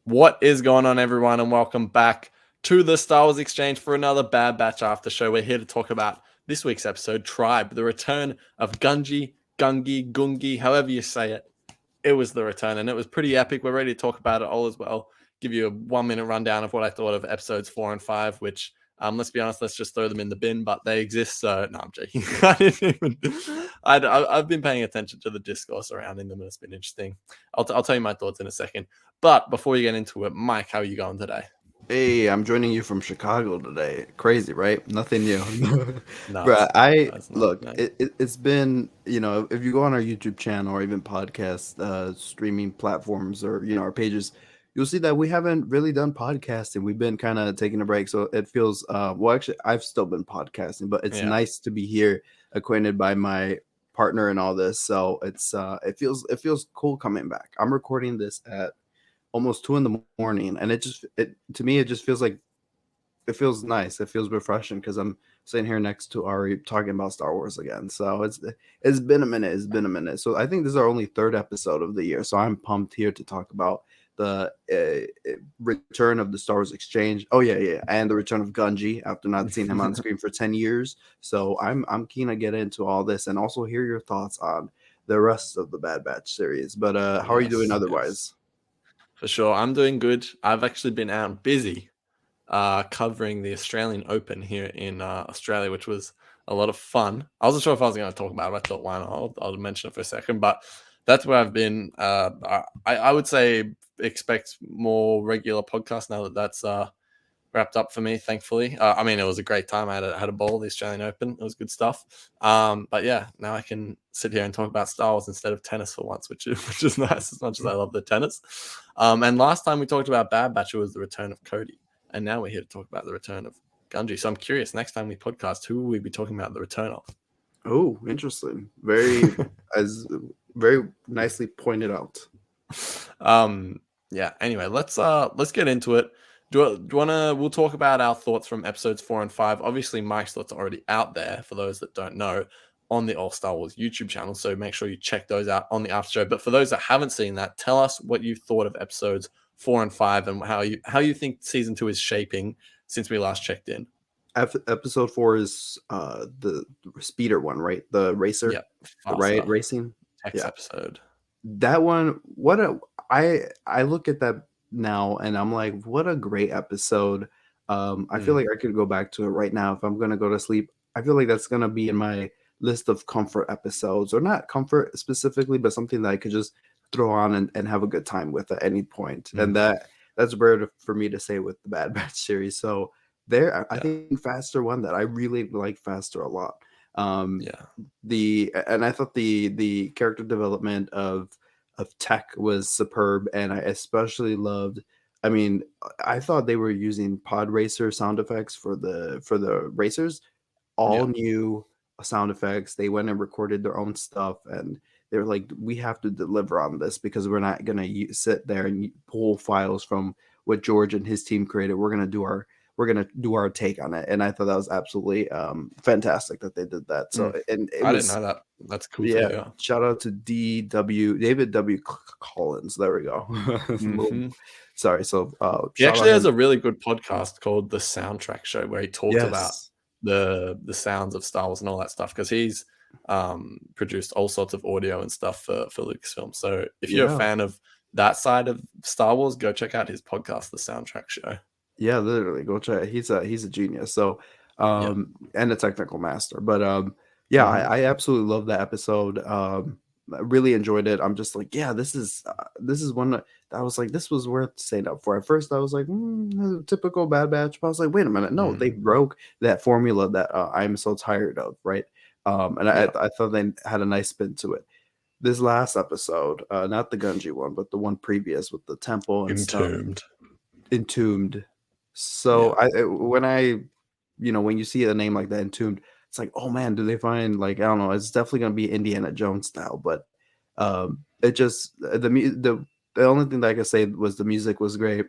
What is going on, everyone, and welcome back to the Star Wars Exchange for another Bad Batch After Show. We're here to talk about this week's episode, Tribe, the return of Gungi, however you say it. It was the return, and it was pretty epic. We're ready to talk about it all as well. Give you a 1-minute rundown of what I thought of episodes 4 and 5, which, let's be honest, let's just throw them in the bin, but they exist, so no, I'm joking. I've been paying attention to the discourse surrounding them, and it's been interesting. I'll tell you my thoughts in a second. But before you get into it, Mike, how are you going today? Hey, I'm joining you from Chicago today. Crazy, right? Nothing new. Nuts. Bruh, I That's not look, nice. it's been, if you go on our YouTube channel or even podcast streaming platforms or, our pages, you'll see that we haven't really done podcasting. We've been kind of taking a break. So it feels, well, actually, I've still been podcasting, but it's Yeah. nice to be here, acquainted by my partner and all this. So it feels cool coming back. I'm recording this at almost 2 in the morning, and it to me it just feels like it feels nice. It feels refreshing because I'm sitting here next to Ari talking about Star Wars again. So it's been a minute. It's been a minute. So I think this is our only third episode of the year. So I'm pumped here to talk about the return of the Star Wars Exchange. Oh yeah, and the return of Gungi after not seeing him on screen for 10 years. So I'm keen to get into all this and also hear your thoughts on the rest of the Bad Batch series. But how are you doing Yes. otherwise? For sure. I'm doing good. I've actually been out busy covering the Australian Open here in Australia, which was a lot of fun. I wasn't sure if I was going to talk about it. I thought, why not? I'll mention it for a second. But that's where I've been. I would say expect more regular podcasts now that that's wrapped up for me, thankfully. I mean, it was a great time. I had a ball, the Australian Open. It was good stuff. But yeah, now I can sit here and talk about Star Wars instead of tennis for once, which is nice, as much as I love the tennis. And last time we talked about Bad Batch, it was the return of Cody. And now we're here to talk about the return of Gungi. So I'm curious, next time we podcast, who will we be talking about the return of? Oh, interesting. As very nicely pointed out. um yeah, anyway, let's get into it. Do you wanna We'll talk about our thoughts from episodes 4 and 5. Obviously Mike's thoughts are already out there for those that don't know on the All Star Wars YouTube channel, so make sure you check those out on the after show. But for those that haven't seen that, tell us what you thought of episodes 4 and 5 and how you think season 2 is shaping since we last checked in. Episode 4 is the speeder one, right? The racer, Yep, the riot faster racing. X Yeah, episode. that one. I look at that now and I'm like, what a great episode. I feel Mm, like I could go back to it right now if I'm gonna go to sleep. I feel like that's gonna be in my list of comfort episodes, or not comfort specifically, but something that I could just throw on and have a good time with at any point. And mm, that's rare for me to say with the Bad Batch series. So there, I yeah, think Faster one that I really like Faster a lot. Um, yeah, and I thought the character development of Tech was superb, and I especially loved. I mean, I thought they were using pod racer sound effects for the racers, yeah. all new sound effects. They went and recorded their own stuff, and they were like, "We have to deliver on this because we're not gonna sit there and pull files from what George and his team created. We're gonna do our take on it." And I thought that was absolutely fantastic that they did that. So Mm. and it I didn't was know that. That's cool to yeah. hear. Shout out to David W. Collins. There we go. Hmm. Sorry. So He shout out actually has him. a really good podcast called The Soundtrack Show where he talks about Yes. the sounds of Star Wars and all that stuff because he's produced all sorts of audio and stuff for Lucasfilm. So if you're a Yeah. fan of that side of Star Wars, go check out his podcast, The Soundtrack Show. Yeah, literally. Go check. He's a genius. So, Yeah. and a technical master. But yeah, Hmm. I absolutely love that episode. I really enjoyed it. I'm just like, yeah, this is one that I was like, this was worth staying up for. At first, I was like, typical Bad Batch. But I was like, wait a minute, no, they Mm. broke that formula that I'm so tired of, right? And Yeah. I thought they had a nice spin to it. This last episode, not the Gunji one, but the one previous with the temple and stuff, Entombed. Entombed. Yeah. So when you see a name like that, Entombed, it's like, oh man, do they find, like, I don't know, it's definitely gonna be Indiana Jones style, but it just the only thing that I could say was the music was great.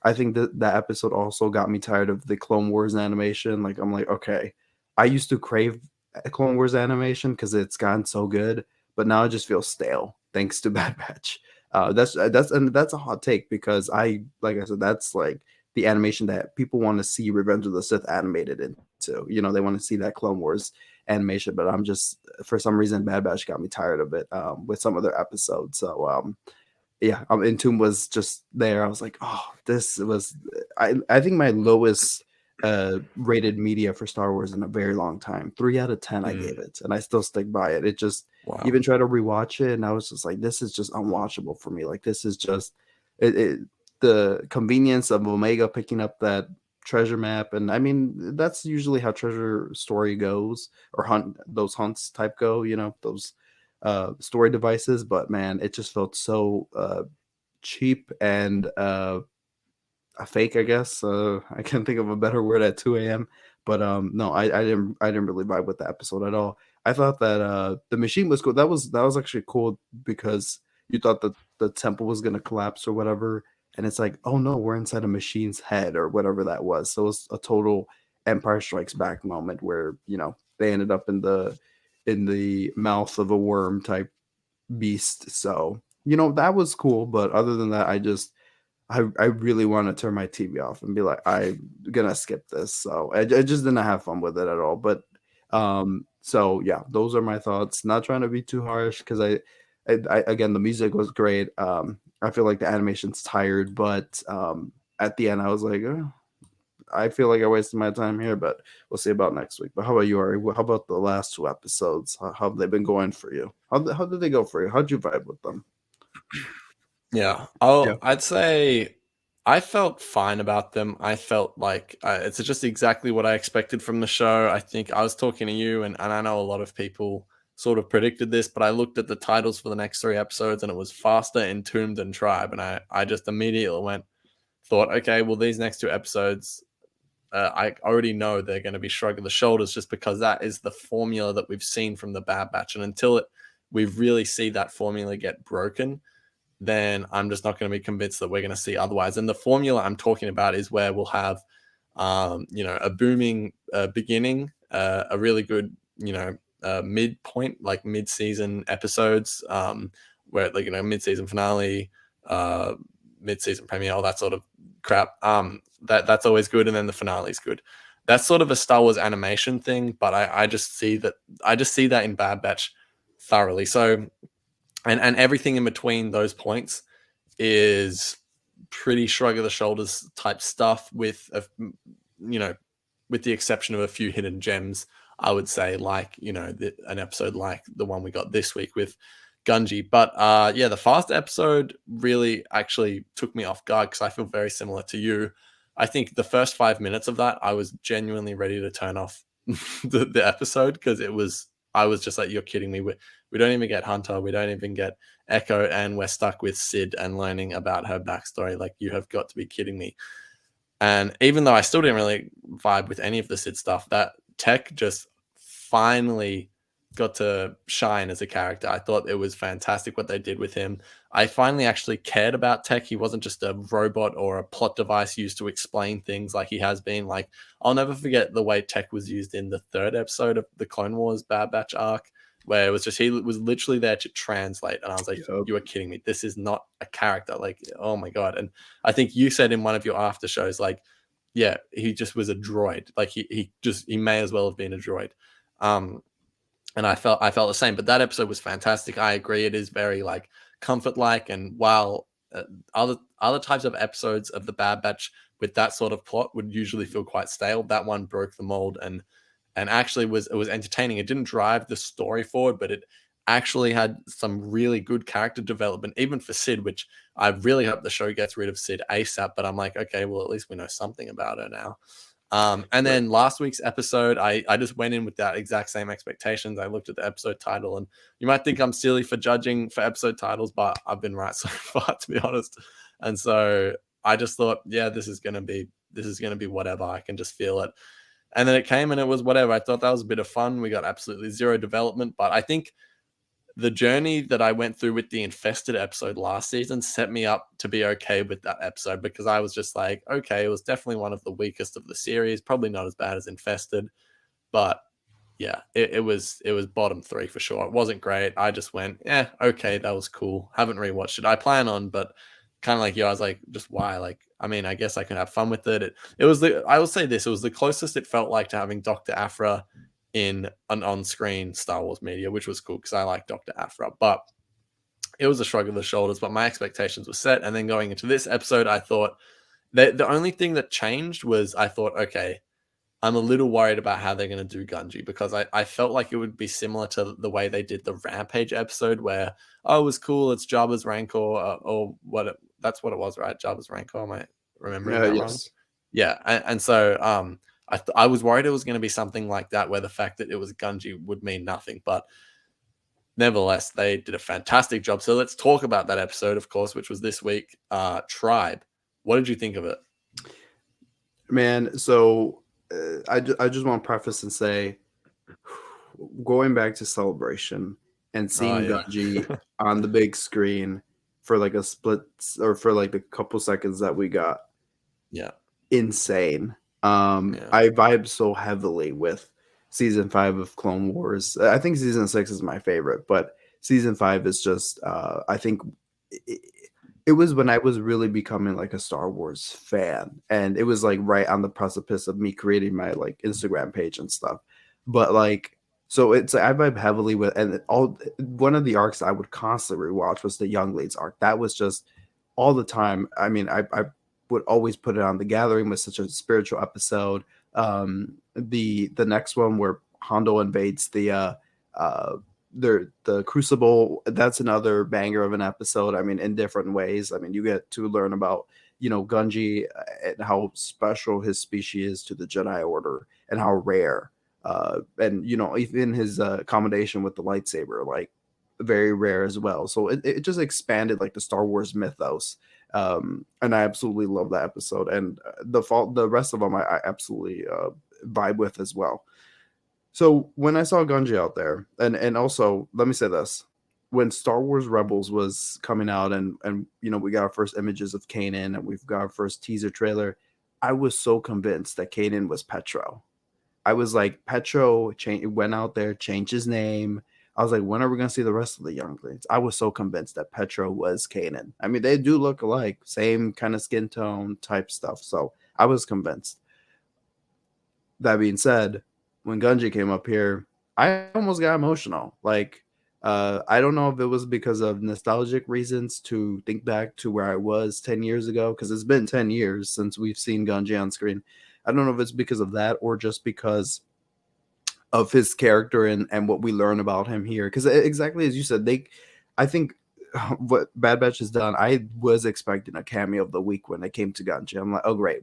I think that episode also got me tired of the Clone Wars animation. Like, I'm like, okay, I used to crave a Clone Wars animation because it's gotten so good, but now it just feels stale thanks to Bad Batch. That's a hot take because like I said, that's like the animation that people want to see Revenge of the Sith animated into. You know, they want to see that Clone Wars animation, but I'm just for some reason Bad Batch got me tired of it with some other episodes. So yeah, Entomb was just there. I was like, oh, this was. I think my lowest rated media for Star Wars in a very long time. 3 out of 10, I gave Mm, it, and I still stick by it. It just wow. even try to rewatch it, and I was just like, this is just unwatchable for me. Like this is just it the convenience of Omega picking up that treasure map, and I mean that's usually how treasure story goes or those hunts type go. You know those story devices, but man, it just felt so cheap and a fake, I guess. I can't think of a better word at 2 a.m. But no, I didn't really vibe with the episode at all. I thought that the machine was cool. That was actually cool because you thought that the temple was gonna collapse or whatever, and it's like, oh no, we're inside a machine's head or whatever that was. So it was a total Empire Strikes Back moment where they ended up in the mouth of a worm type beast. So that was cool. But other than that, I really want to turn my TV off and be like, I'm gonna skip this. So I just didn't have fun with it at all. But so yeah, those are my thoughts. Not trying to be too harsh because I again the music was great. I feel like the animation's tired, but at the end I was like, I feel like I wasted my time here. But we'll see about next week. But how about you, Ari? How about the last 2 episodes? How have they been going for you? How did they go for you? How'd you vibe with them? Yeah, Yeah. I'd say I felt fine about them. I felt like it's just exactly what I expected from the show. I think I was talking to you, and I know a lot of people sort of predicted this, but I looked at the titles for the next 3 episodes, and it was Faster, Entombed, and Tribe, and I just immediately thought, okay, well these next 2 episodes, I already know they're going to be shrugging the shoulders just because that is the formula that we've seen from the Bad Batch, and until we really see that formula get broken, then I'm just not going to be convinced that we're going to see otherwise. And the formula I'm talking about is where we'll have, a booming beginning, a really good, midpoint, like mid-season episodes, where like mid-season finale, uh, mid-season premiere, all that sort of crap. That's always good, and then the finale is good. That's sort of a Star Wars animation thing, but I just see that in Bad Batch thoroughly. So and everything in between those points is pretty shrug of the shoulders type stuff with you know with the exception of a few hidden gems, I would say, like an episode like the one we got this week with Gunji. But yeah, the fast episode really actually took me off guard because I feel very similar to you. I think the first 5 minutes of that I was genuinely ready to turn off the episode because I was just like, you're kidding me. We don't even get Hunter. We don't even get Echo, and we're stuck with Sid and learning about her backstory. Like, you have got to be kidding me. And even though I still didn't really vibe with any of the Sid stuff, that Tech just finally got to shine as a character. I thought it was fantastic what they did with him. I finally actually cared about Tech. He wasn't just a robot or a plot device used to explain things like he has been. Like, I'll never forget the way Tech was used in the 3rd episode of the Clone Wars Bad Batch arc, where it was just he was literally there to translate. And I was like, Yep. you are kidding me. This is not a character. Like, oh my God. And I think you said in one of your after shows, like, yeah, he just was a droid. Like he may as well have been a droid. Um, and I felt the same. But that episode was fantastic. I agree. It is very like comfort like, and while other types of episodes of the Bad Batch with that sort of plot would usually feel quite stale, that one broke the mold and actually it was entertaining. It didn't drive the story forward, but it actually had some really good character development, even for Sid, which I really hope the show gets rid of Sid ASAP. But I'm like, okay, well, at least we know something about her now. And Right. then last week's episode, I just went in with that exact same expectations. I looked at the episode title, and you might think I'm silly for judging for episode titles, but I've been right so far, to be honest. And so I just thought, yeah, this is gonna be whatever. I can just feel it. And then it came and it was whatever. I thought that was a bit of fun. We got absolutely zero development, but I think the journey that I went through with the Infested episode last season set me up to be okay with that episode because I was just like, okay, it was definitely one of the weakest of the series, probably not as bad as Infested, but yeah, it was bottom three for sure. It wasn't great. I just went, yeah, okay, that was cool. Haven't rewatched it. I plan on, but kind of like you, I was like, just why? Like, I mean, I guess I can have fun with it. It was the I will say this, it was the closest it felt like to having Dr. Aphra in an on-screen Star Wars media, which was cool because I like Dr. Aphra. But it was a shrug of the shoulders, but my expectations were set. And then going into this episode, I thought the only thing that changed was I thought, okay, I'm a little worried about how they're going to do Gunji because I felt like it would be similar to the way they did the Rampage episode where, oh, it was cool, it's Jabba's Rancor, or that's what it was, right? Jabba's Rancor, am I remembering that wrong? Yes. Yeah, and so I was worried it was going to be something like that where the fact that it was Gunji would mean nothing, but nevertheless, they did a fantastic job. So let's talk about that episode, of course, which was this week, Tribe. What did you think of it? Man, so I just want to preface and say, going back to Celebration and Oh seeing yeah, Gunji on the big screen for like a split or for like the couple seconds that we got, yeah, insane. yeah, I vibe so heavily with season 5 of Clone Wars. I think season 6 is my favorite, but season 5 is just I think it, it was when I was really becoming like a Star Wars fan, and it was like right on the precipice of me creating my like Instagram page and stuff. But like, so it's I vibe heavily with, and all one of the arcs I would constantly rewatch was the Young Leads arc. That was just all the time. I mean, I would always put it on. The Gathering was such a spiritual episode. The next one where Hondo invades uh the Crucible, that's another banger of an episode. I mean, in different ways. I mean, you get to learn about, Gunji, and how special his species is to the Jedi Order and how rare. And even his accommodation with the lightsaber, like, very rare as well. So it just expanded like the Star Wars mythos. And I absolutely love that episode. And the rest of them I absolutely vibe with as well. So when I saw Gunji out there, and also let me say this, when Star Wars Rebels was coming out, and we got our first images of Kanan, and we've got our first teaser trailer, I was so convinced that Kanan was Petro. I was like, Petro went out there, changed his name. I was like, when are we gonna see the rest of the younglings? I was so convinced that Petro was Kanan. I mean, they do look alike, same kind of skin tone type stuff. So I was convinced. That being said, when Gunji came up here, I almost got emotional. Like, I don't know if it was because of nostalgic reasons to think back to where I was 10 years ago, because it's been 10 years since we've seen Gunji on screen. I don't know if it's because of that or just because of his character and what we learn about him here. Because exactly as you said, I think what Bad Batch has done, I was expecting a cameo of the week when it came to Gunji. I'm like, oh great,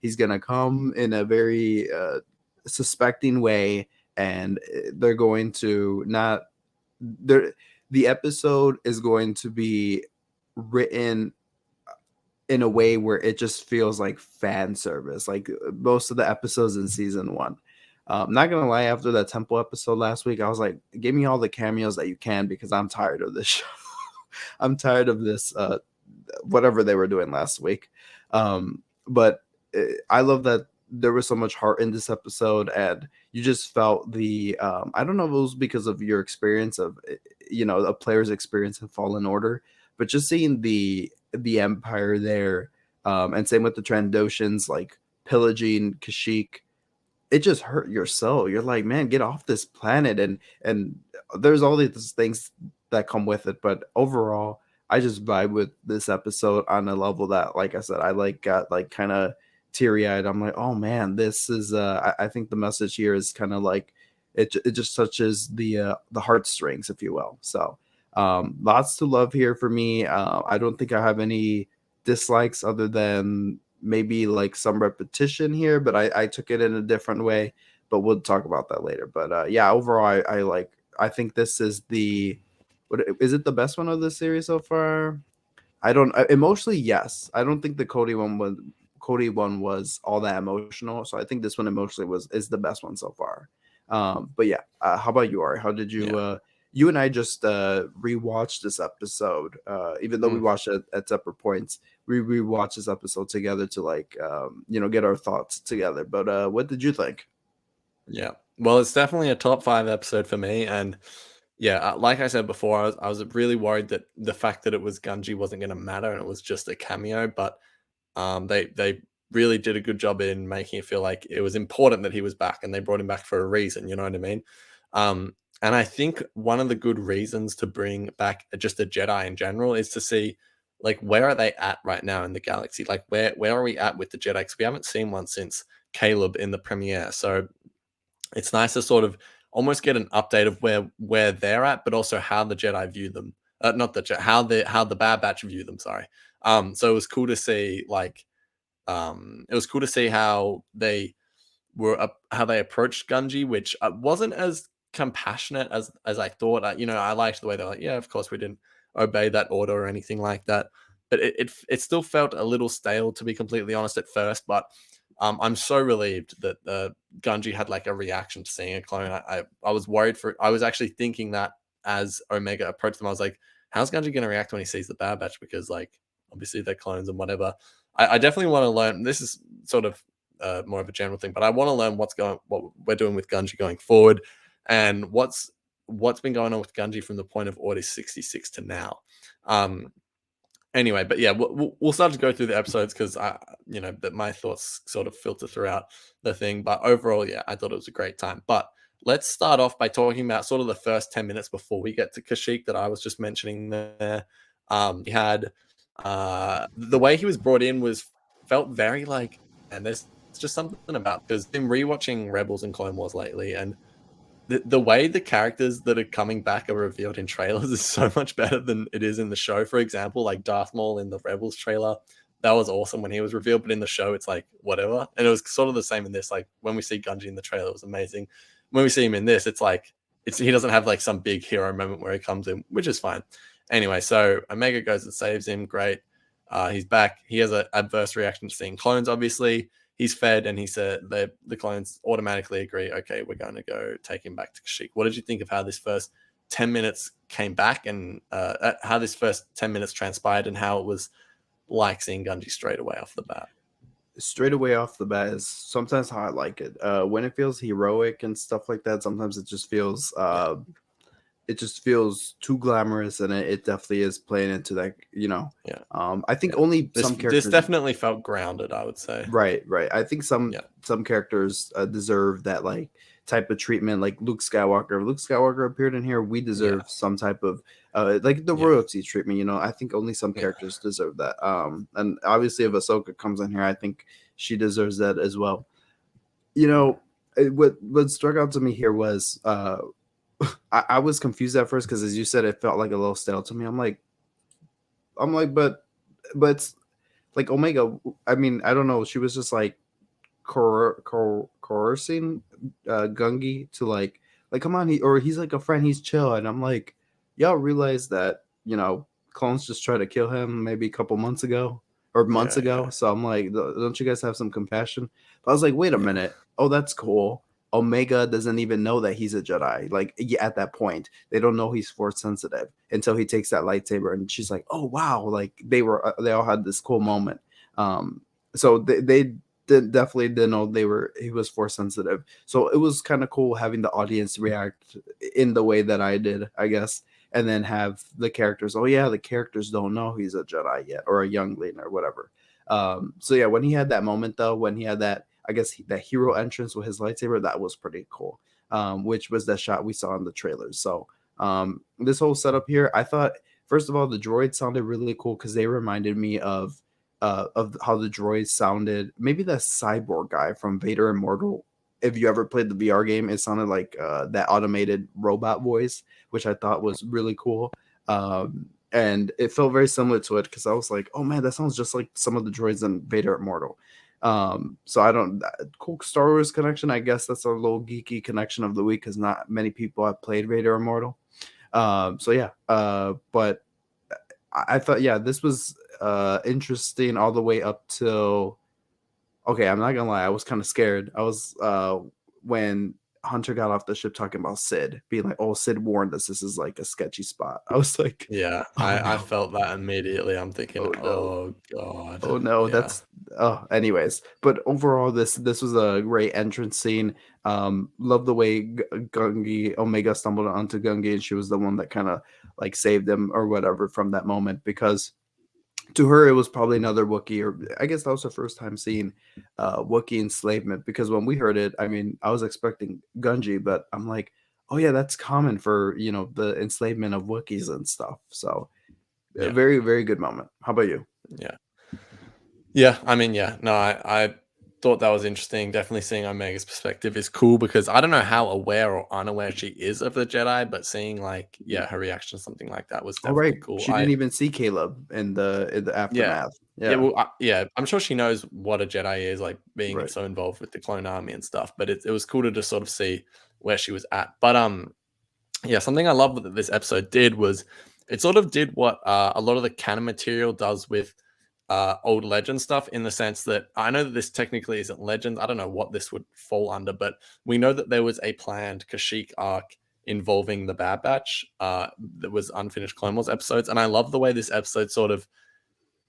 he's gonna come in a very suspecting way, and they're going to not there. The episode is going to be written in a way where it just feels like fan service, like most of the episodes in season 1. Not gonna lie, after that temple episode last week, I was like, give me all the cameos that you can, because I'm tired of this show. I'm tired of this whatever they were doing last week. But I love that there was so much heart in this episode, and you just felt the I don't know if it was because of your experience of a player's experience in Fallen Order, but just seeing the Empire there, and same with the Trandoshans, like pillaging Kashyyyk, it just hurt your soul. You're like, man, get off this planet, and there's all these things that come with it. But overall, I just vibe with this episode on a level that, like I said, I like got like kind of teary eyed. I'm like, oh man, this is. I think the message here is kind of like it just touches the heartstrings, if you will. So lots to love here for me. I don't think I have any dislikes other than maybe like some repetition here, but I took it in a different way. But we'll talk about that later. But yeah, overall, I think this is what is it the best one of the series so far? I don't emotionally, yes. I don't think the Cody one was all that emotional. So I think this one emotionally is the best one so far. But yeah, how about you, Ari? How did you? yeah. You and I just rewatched this episode, even though we Mm, watched it at separate points. We rewatched this episode together to like get our thoughts together. But what did you think? yeah. Well, it's definitely a top 5 episode for me, and yeah, like I said before, I was really worried that the fact that it was Gunji wasn't gonna matter and it was just a cameo, but they really did a good job in making it feel like it was important that he was back, and they brought him back for a reason. You know what I mean? And I think one of the good reasons to bring back just a Jedi in general is to see like where are they at right now in the galaxy? Like where are we at with the Jedi? Because we haven't seen one since Caleb in the premiere. So it's nice to sort of almost get an update of where they're at, but also how the Jedi view them. Not the how the Bad Batch view them. Sorry. So it was cool to see it was cool to see how they were how they approached Gunji, which wasn't as compassionate as I thought. I liked the way they're like, yeah, of course we didn't obey that order or anything like that, but it still felt a little stale to be completely honest at first. But I'm so relieved that Gunji had like a reaction to seeing a clone. I was worried for. I was actually thinking that as Omega approached them, I was like, how's Gunji going to react when he sees the Bad Batch? Because like obviously they're clones and whatever. I definitely want to learn. This is sort of more of a general thing, but I want to learn what we're doing with Gunji going forward, and what's been going on with Gunji from the point of Order 66 to now. Um, anyway, but yeah, we'll start to go through the episodes because that my thoughts sort of filter throughout the thing. But overall, yeah, I thought it was a great time. But let's start off by talking about sort of the first 10 minutes before we get to Kashyyyk that I was just mentioning there. He had the way he was brought in was felt very like, and there's just something about because been rewatching Rebels and Clone Wars lately, and the way the characters that are coming back are revealed in trailers is so much better than it is in the show. For example, like Darth Maul in the Rebels trailer, that was awesome when he was revealed, but in the show, it's like whatever. And it was sort of the same in this. Like when we see Gunji in the trailer, it was amazing. When we see him in this, it's like he doesn't have like some big hero moment where he comes in, which is fine. Anyway, so Omega goes and saves him. Great. He's back. He has an adverse reaction to seeing clones, obviously he's fed, and he said the clones automatically agree. Okay, we're going to go take him back to Kashyyyk. What did you think of how this first 10 minutes came back, and how this first 10 minutes transpired, and how it was like seeing Gunji straight away off the bat? Straight away off the bat is sometimes how I like it. When it feels heroic and stuff like that, sometimes Yeah, it just feels too glamorous, and it definitely is playing into that. yeah, I think yeah. only This some this characters. definitely felt grounded, I would say. Right. I think some Yeah, some characters deserve that like type of treatment, like Luke Skywalker. If Luke Skywalker appeared in here, we yeah, deserve some type of like the yeah, royalty treatment. I think only some yeah, characters deserve that. And obviously, if Ahsoka comes in here, I think she deserves that as well. What struck out to me here was I was confused at first because, as you said, it felt like a little stale to me. I'm like, but it's like Omega. I mean, I don't know. She was just like coercing Gungi to like come on, he's like a friend, he's chill, and I'm like, y'all realize that clones just tried to kill him maybe a couple months ago or months yeah, ago. yeah, So I'm like, don't you guys have some compassion? But I was like, wait a yeah, minute. Oh, that's cool. Omega doesn't even know that he's a Jedi. Like, yeah, at that point, they don't know he's force sensitive until he takes that lightsaber, and she's like, "Oh wow!" Like they all had this cool moment. So they definitely didn't know he was force sensitive. So it was kind of cool having the audience react in the way that I did, I guess, and then have the characters. Oh yeah, the characters don't know he's a Jedi yet or a youngling or whatever. So yeah, when he had that moment though, when he had that, I guess that hero entrance with his lightsaber, that was pretty cool. Which was that shot we saw in the trailers. So this whole setup here, I thought first of all the droids sounded really cool because they reminded me of how the droids sounded. Maybe that cyborg guy from Vader Immortal. If you ever played the VR game, it sounded like that automated robot voice, which I thought was really cool. And it felt very similar to it because I was like, oh man, that sounds just like some of the droids in Vader Immortal. So I don't cool Star Wars connection. I guess that's a little geeky connection of the week because not many people have played Vader Immortal. So yeah, but I thought, yeah, this was interesting all the way up till. Okay, I'm not gonna lie, I was kind of scared. I was when Hunter got off the ship talking about Sid, being like, "Oh, Sid warned us. This is like a sketchy spot." I was like, yeah. "Oh I no, felt that immediately. I'm thinking, oh no, oh god, oh no." yeah, anyways, but overall, this was a great entrance scene. Love the way Gungi Omega stumbled onto Gungi, and she was the one that kind of like saved him or whatever from that moment, because to her it was probably another Wookiee, or I guess that was her first time seeing Wookiee enslavement. Because when we heard it, I mean, I was expecting Gungi, but I'm like, oh yeah, that's common for the enslavement of Wookiees and stuff. So a Yeah. very very good moment. How about you? Yeah. Yeah, I mean, yeah, no, I thought that was interesting. Definitely seeing Omega's perspective is cool because I don't know how aware or unaware she is of the Jedi, but seeing like, yeah, her reaction to something like that was All right, definitely cool. she didn't even see Caleb in the Yeah, aftermath. yeah, Yeah, well, yeah, I'm sure she knows what a Jedi is, like being right. so involved with the clone army and stuff. But it was cool to just sort of see where she was at. But yeah, something I love that this episode did was it sort of did what a lot of the canon material does with old legend stuff, in the sense that I know that this technically isn't legend. I don't know what this would fall under, but we know that there was a planned Kashyyyk arc involving the Bad Batch that was unfinished Clone Wars episodes. And I love the way this episode sort of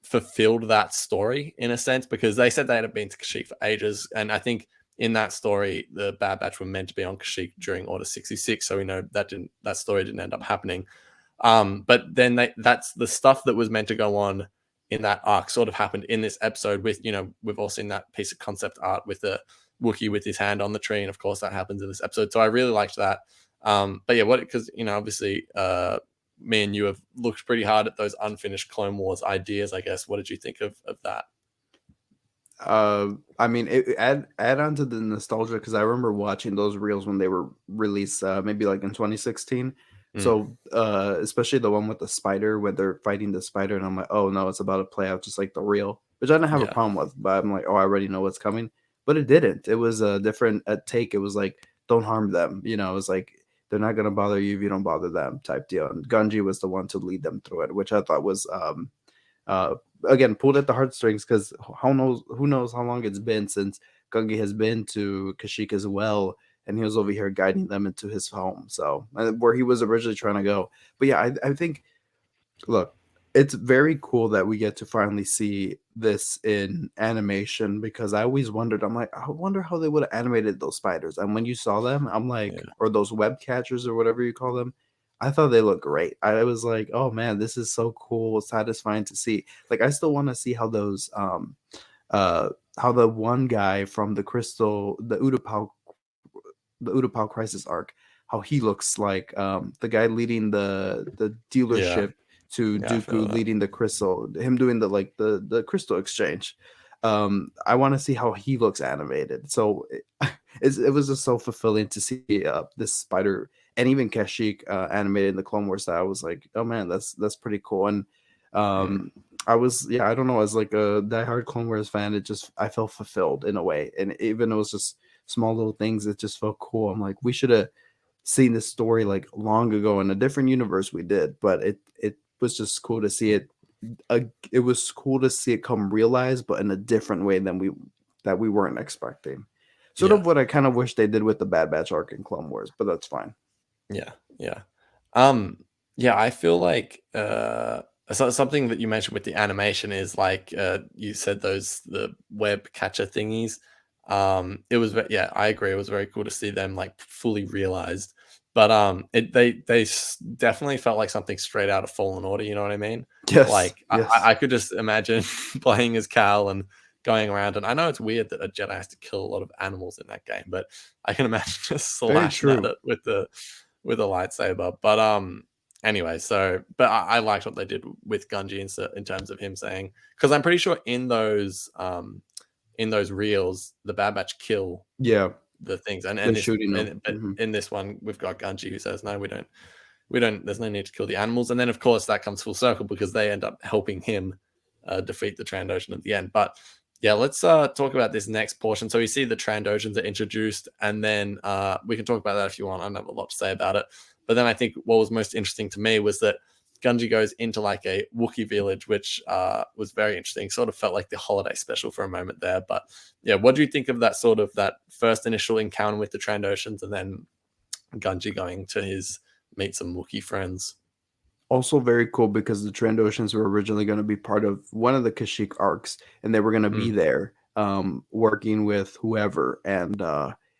fulfilled that story in a sense, because they said they had been to Kashyyyk for ages. And I think in that story, the Bad Batch were meant to be on Kashyyyk during Order 66. So we know that story didn't end up happening. But then that's the stuff that was meant to go on in that arc sort of happened in this episode with, we've all seen that piece of concept art with the Wookiee with his hand on the tree. And of course that happens in this episode. So I really liked that. But yeah, because, obviously, me and you have looked pretty hard at those unfinished Clone Wars ideas, I guess. What did you think of that? I mean, add on to the nostalgia, because I remember watching those reels when they were released, maybe like in 2016. Mm, So, especially the one with the spider, where they're fighting the spider, and I'm like, oh no, it's about to play out just like the reel, which I didn't have a yeah, problem with. But I'm like, oh, I already know what's coming. But it didn't. It was a different take. It was like, don't harm them. It was like they're not gonna bother you if you don't bother them, type deal. And Gunji was the one to lead them through it, which I thought was uh, again pulled at the heartstrings, because who knows how long it's been since Gungi has been to Kashyyyk as well, and he was over here guiding them into his home, so where he was originally trying to go. But yeah, I think, look, it's very cool that we get to finally see this in animation, because I always wondered, I'm like, I wonder how they would have animated those spiders. And when you saw them, I'm like, yeah, or those web catchers or whatever you call them, I thought they looked great. I was like, oh man, this is so cool, satisfying to see. Like, I still want to see how those uh how the one guy from the Utapau crisis arc, how he looks like, the guy leading the yeah, dealership to yeah. I feel Dooku that. leading the crystal, him doing the crystal exchange. I want to see how he looks animated. So it was just so fulfilling to see this spider, and even Kashyyyk animated in the Clone Wars style. I was like, oh man, that's pretty cool. And Mm, um, I was, yeah, I don't know, as like a diehard Clone Wars fan, I felt fulfilled in a way, and even though it was just small little things, it just felt cool. I'm like, we should have seen this story like long ago in a different universe. We did, but it was just cool to see it. It was cool to see it come realized, but in a different way than we weren't expecting. Sort yeah. of what I kind of wish they did with the Bad Batch arc in Clone Wars, but that's fine. Yeah, yeah. Um, yeah, I feel like something that you mentioned with the animation is like you said, the web catcher thingies. It was yeah, I agree. It was very cool to see them like fully realized. But definitely felt like something straight out of Fallen Order. You know what I mean? Yes, Like yes, I could just imagine playing as Cal and going around. And I know it's weird that a Jedi has to kill a lot of animals in that game, but I can imagine just very slashing at true. it with a lightsaber. But anyway, so but I liked what they did with Gunji in terms of him saying, because I'm pretty sure in those reels the Bad Batch kill Yeah, the things, they're and this shooting them. but in this one we've got Gunji who says no, we don't there's no need to kill the animals. And then of course that comes full circle because they end up helping him defeat the Trandoshan at the end. But yeah, let's talk about this next portion. So you see the Trandoshans are introduced, and then we can talk about that if you want. I don't have a lot to say about it. But then I think what was most interesting to me was that Gunji goes into like a Wookiee village, which was very interesting. Sort of felt like the holiday special for a moment there. But yeah, what do you think of that first initial encounter with the Trandoshans, and then Gunji going to his meet some Wookiee friends? also very cool because the Trandoshans were originally going to be part of one of the Kashyyyk arcs, and they were going to be Mm, there, working with whoever. And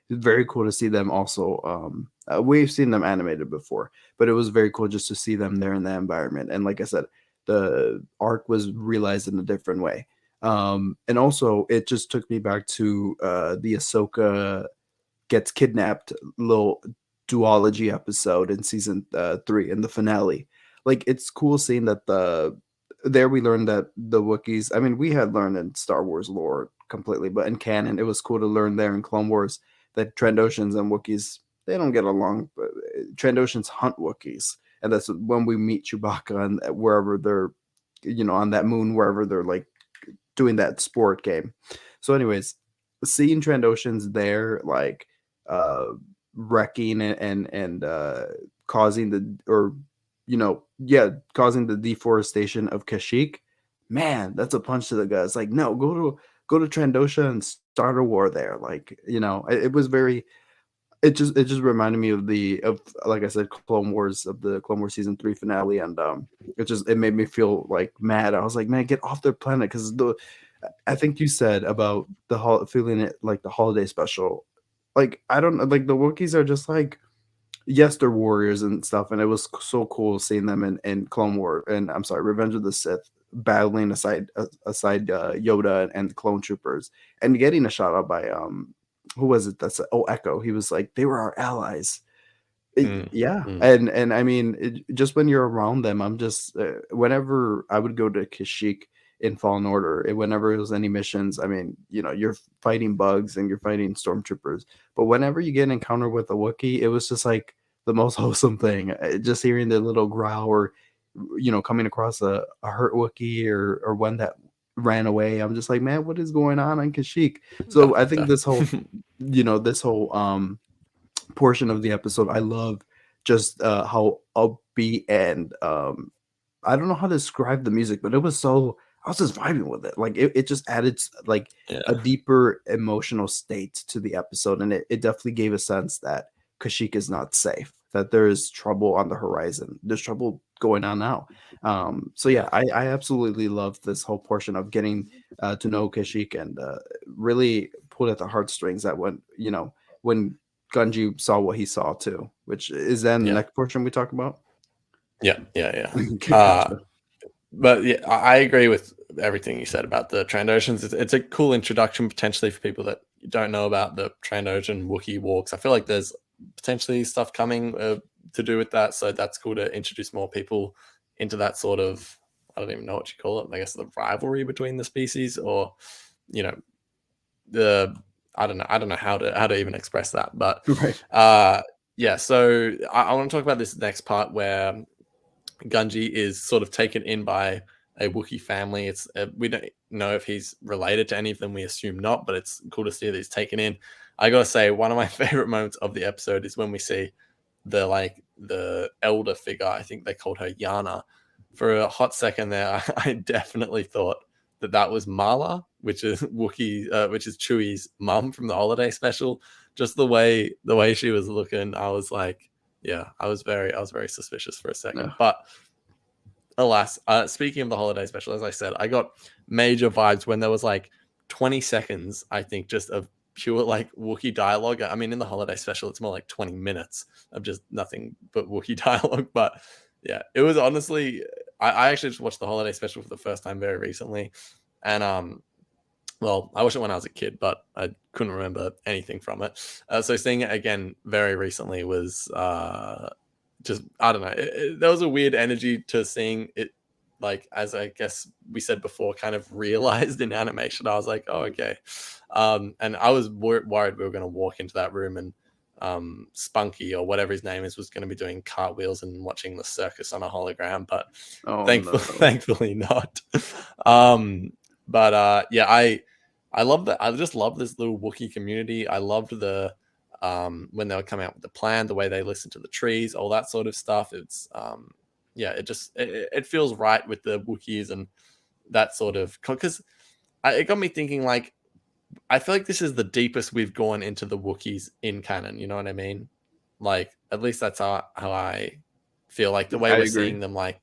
it's very cool to see them also. We've seen them animated before, but it was very cool just to see them there in that environment. And like I said, the arc was realized in a different way. And also, it just took me back to the Ahsoka gets kidnapped little duology episode in season 3 in the finale. Like, it's cool seeing that there we learned that the Wookiees, I mean, we had learned in Star Wars lore completely, but in canon it was cool to learn there in Clone Wars that Trandoshans and Wookiees, they don't get along, but Trandoshans hunt Wookiees, and that's when we meet Chewbacca and wherever they're, on that moon, wherever they're like doing that sport game. So, anyways, seeing Trandoshans there, like uh, wrecking and causing causing the deforestation of Kashyyyk, man, that's a punch to the gut. It's like, no, go to Trandosha and start a war there. Like, it was very. It just reminded me of like I said, Clone Wars, of the Clone Wars season 3 finale, and it made me feel like mad. I was like, man, get off their planet, because I think you said about feeling it like the holiday special. Like, I don't like, the Wookiees are just like, yes, they're warriors and stuff, and it was so cool seeing them in Clone War, and I'm sorry, Revenge of the Sith, battling aside Yoda and clone troopers, and getting a shout out by who was it? Echo. He was like, they were our allies. mm, Yeah, mm. and I mean, just when you're around them, I'm just whenever I would go to Kashyyyk in Fallen Order, whenever it was any missions, I mean, you're fighting bugs and you're fighting stormtroopers, but whenever you get an encounter with a Wookiee, it was just like the most wholesome thing. Just hearing the little growl, or coming across a hurt Wookiee, or one that ran away, I'm just like, man, what is going on Kashyyyk? So I think this whole, Definitely. portion of the episode, I love just how upbeat and I don't know how to describe the music, but I was just vibing with it. Like, it just added like a Yeah, deeper emotional state to the episode, and it definitely gave a sense that Kashyyyk is not safe, that there is trouble on the horizon. There's trouble going on now. So yeah, yeah, I absolutely love this whole portion of getting to know Kashyyyk, and really pulled at the heartstrings that when Gunji saw what he saw too, which is then the yeah, next portion we talk about. yeah, yeah, yeah. Gotcha. But yeah, I agree with everything you said about the Trandoshans. It's a cool introduction potentially for people that don't know about the Trandoshan Wookiee walks. I feel like there's potentially stuff coming to do with that, so that's cool to introduce more people into that sort of, I don't even know what you call it. I guess the rivalry between the species, or you know the I don't know how to even express that, but Right. uh, yeah. So I want to talk about this next part where Gunji is sort of taken in by a Wookiee family. It's we don't know if he's related to any of them. We assume not, but it's cool to see that he's taken in. I gotta say, one of my favorite moments of the episode is when we see the elder figure. I think they called her Yana. For a hot second there, I definitely thought that was Mala, which is which is Chewie's mum from the holiday special. Just the way she was looking, I was like, yeah, I was very suspicious for a No. second, but alas, speaking of the holiday special, as I said, I got major vibes when there was like 20 seconds, I think, just of pure like Wookiee dialogue. I mean, in the holiday special, it's more like 20 minutes of just nothing but Wookiee dialogue. But yeah, it was honestly, I actually just watched the holiday special for the first time very recently, and well, I watched it when I was a kid, but I couldn't remember anything from it. So seeing it again very recently was just, I don't know. There was a weird energy to seeing it, like, as I guess we said before, kind of realized in animation. I was like, oh, okay. And I was worried we were going to walk into that room and Spunky, or whatever his name is, was going to be doing cartwheels and watching the circus on a hologram, but Oh thankfully, no. thankfully not. um, but yeah, I love that. I just love this little Wookiee community. I loved the when they were coming out with the plan, the way they listen to the trees, all that sort of stuff. It's yeah, it feels right with the Wookiees and that sort of, because it got me thinking, like, I feel like this is the deepest we've gone into the Wookiees in canon. You know what I mean? Like, at least that's how I feel like the way I we're agree. seeing them, like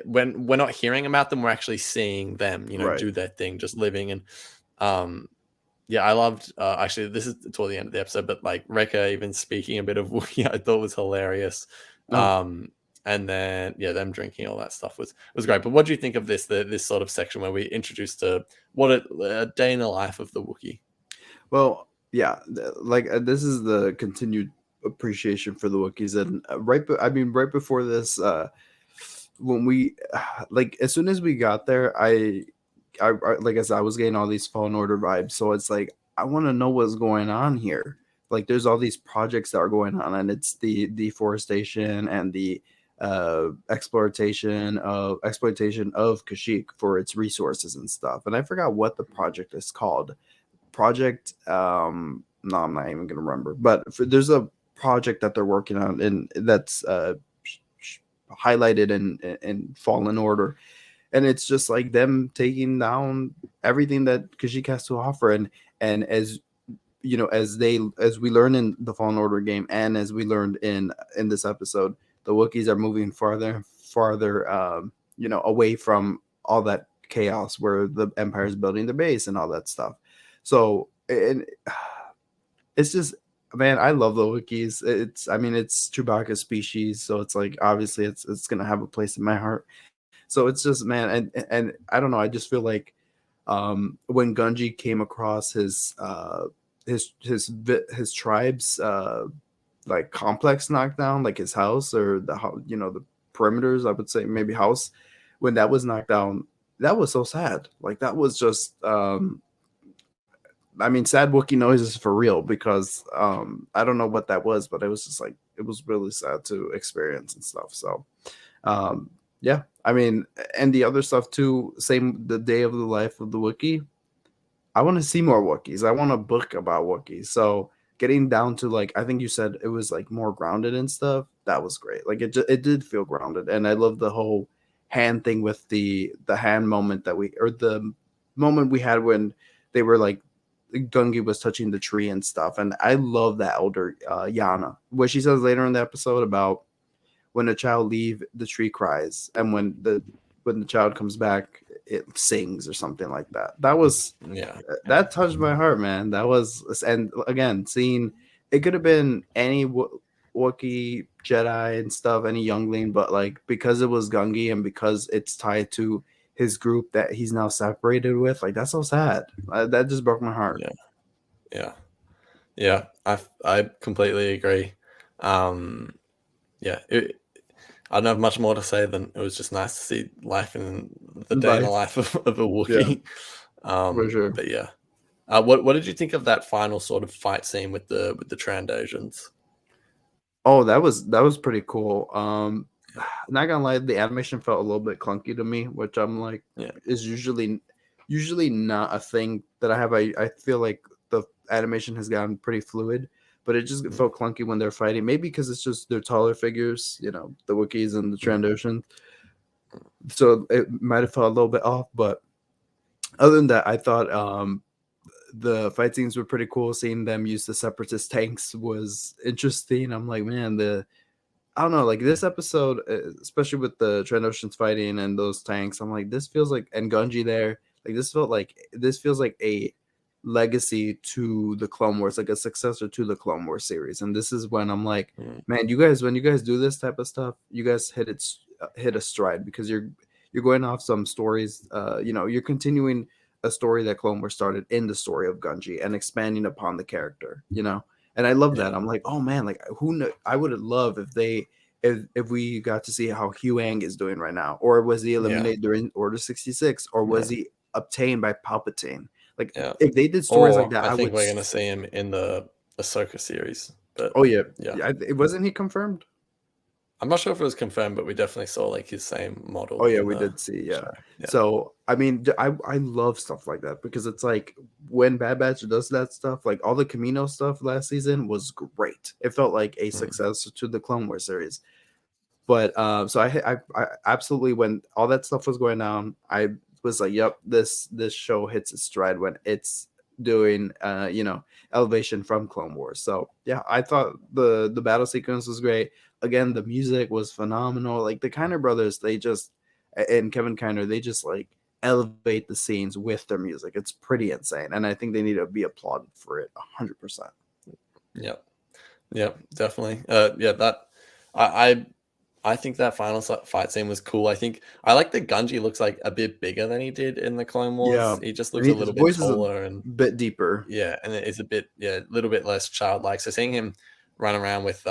when we're not hearing about them, we're actually seeing them, Right. do their thing, just living. And um, yeah, I loved. Actually, this is toward the end of the episode, but like Rekka even speaking a bit of Wookiee, I thought was hilarious. Oh, And then yeah, them drinking all that stuff was great. But what do you think of this sort of section where we introduced to what a day in the life of the Wookiee? well, yeah. This is the continued appreciation for the Wookiees, and right before this, when we like as soon as we got there, like I said, I was getting all these Fallen Order vibes. So it's like I want to know what's going on here. Like there's all these projects that are going on, and it's the deforestation and the exploitation of Kashyyyk for its resources and stuff. And I forgot what the project is called. Project no, I'm not even gonna remember. But there's a project that they're working on, and that's highlighted in Fallen Order, and it's just like them taking down everything that Kashyyyk has to offer. And as you know, as we learn in the Fallen Order game, and as we learned in this episode, the Wookiees are moving farther and farther, away from all that chaos where the Empire is building the base and all that stuff. So and it's just, man, I love the Wookiees. I mean, it's Chewbacca's species, so it's like obviously it's gonna have a place in my heart. So it's just, man, and I don't know. I just feel like when Gunji came across his tribe's like complex knockdown, like his house or the perimeters, I would say maybe house, when that was knocked down, that was so sad. Like that was just I mean, sad Wookiee noises for real, because I don't know what that was, but it was just like it was really sad to experience and stuff. So um, yeah, I mean, and the other stuff too. Same, the day of the life of the Wookiee. I want to see more Wookiees. I want a book about Wookiees. So getting down to, like, I think you said it was like more grounded and stuff. That was great. Like it did feel grounded, and I love the whole hand thing with the hand moment or the moment we had when they were like Gungi was touching the tree and stuff. And I love that elder Yana, what she says later in the episode about when a child leave, the tree cries, and when the child comes back, it sings or something like that. Yeah, That touched my heart, man. That was, and again, seeing it could have been any Wookiee Jedi and stuff, any youngling, but like because it was Gungi and because it's tied to his group that he's now separated with, like that's so sad. That just broke my heart. yeah, yeah, yeah. I completely agree. Um, yeah, I don't have much more to say than it was just nice to see life in the day in the Life, life of a yeah, Wookiee. for sure. But yeah, what did you think of that final sort of fight scene with the Trandosians? Oh, that was pretty cool. Not gonna lie, the animation felt a little bit clunky to me, which I'm like Yeah, is usually not a thing that I have. I feel like the animation has gotten pretty fluid, but it just mm, felt clunky when they're fighting. Maybe because it's just they're taller figures, the Wookiees and the mm, Trandoshan. So it might have felt a little bit off, but other than that, I thought the fight scenes were pretty cool. Seeing them use the separatist tanks was interesting. I'm like, man, I don't know, like this episode, especially with the Trandoshans fighting and those tanks, I'm like, this feels like, and Gunji there, like this feels like a legacy to the Clone Wars, like a successor to the Clone Wars series. And this is when I'm like, mm, man, when you guys do this type of stuff, you guys hit a stride, because you're going off some stories. You're continuing a story that Clone Wars started in the story of Gunji and expanding upon the character. And I love that. yeah, I'm like, oh man, like who kn- I would love if we got to see how Huang is doing right now, or was he yeah, eliminated during Order 66, or was yeah, he obtained by Palpatine? Like yeah. if they did stories like Or that, I I think would. we're gonna see him in the Ahsoka series. But Oh yeah, yeah, yeah. It wasn't he confirmed? I'm not sure if it was confirmed, but we definitely saw like his same Oh model yeah, in we the did see. Yeah. show. Yeah, So I mean, I love stuff like that, because it's like when Bad Batch does that stuff, like all the Camino stuff last season was great. It felt like a mm, success to the Clone Wars series. But so I absolutely, when all that stuff was going down, I was like, yep, this show hits its stride when it's doing elevation from Clone Wars. So yeah, I thought the battle sequence was great. again, the music was phenomenal. Like the Kiner brothers, they just and Kevin Kiner, they just like elevate the scenes with their music. It's pretty insane, and I think they need to be applauded for it 100%. Yep. Yep. Definitely. Yeah. That I I think that final fight scene was cool. I think I like that Gunji looks like a bit bigger than he did in the Clone Yeah, Wars. He just and looks a his little bit voice is a taller and bit deeper. yeah, and it's a bit a little bit less childlike. So seeing him run around with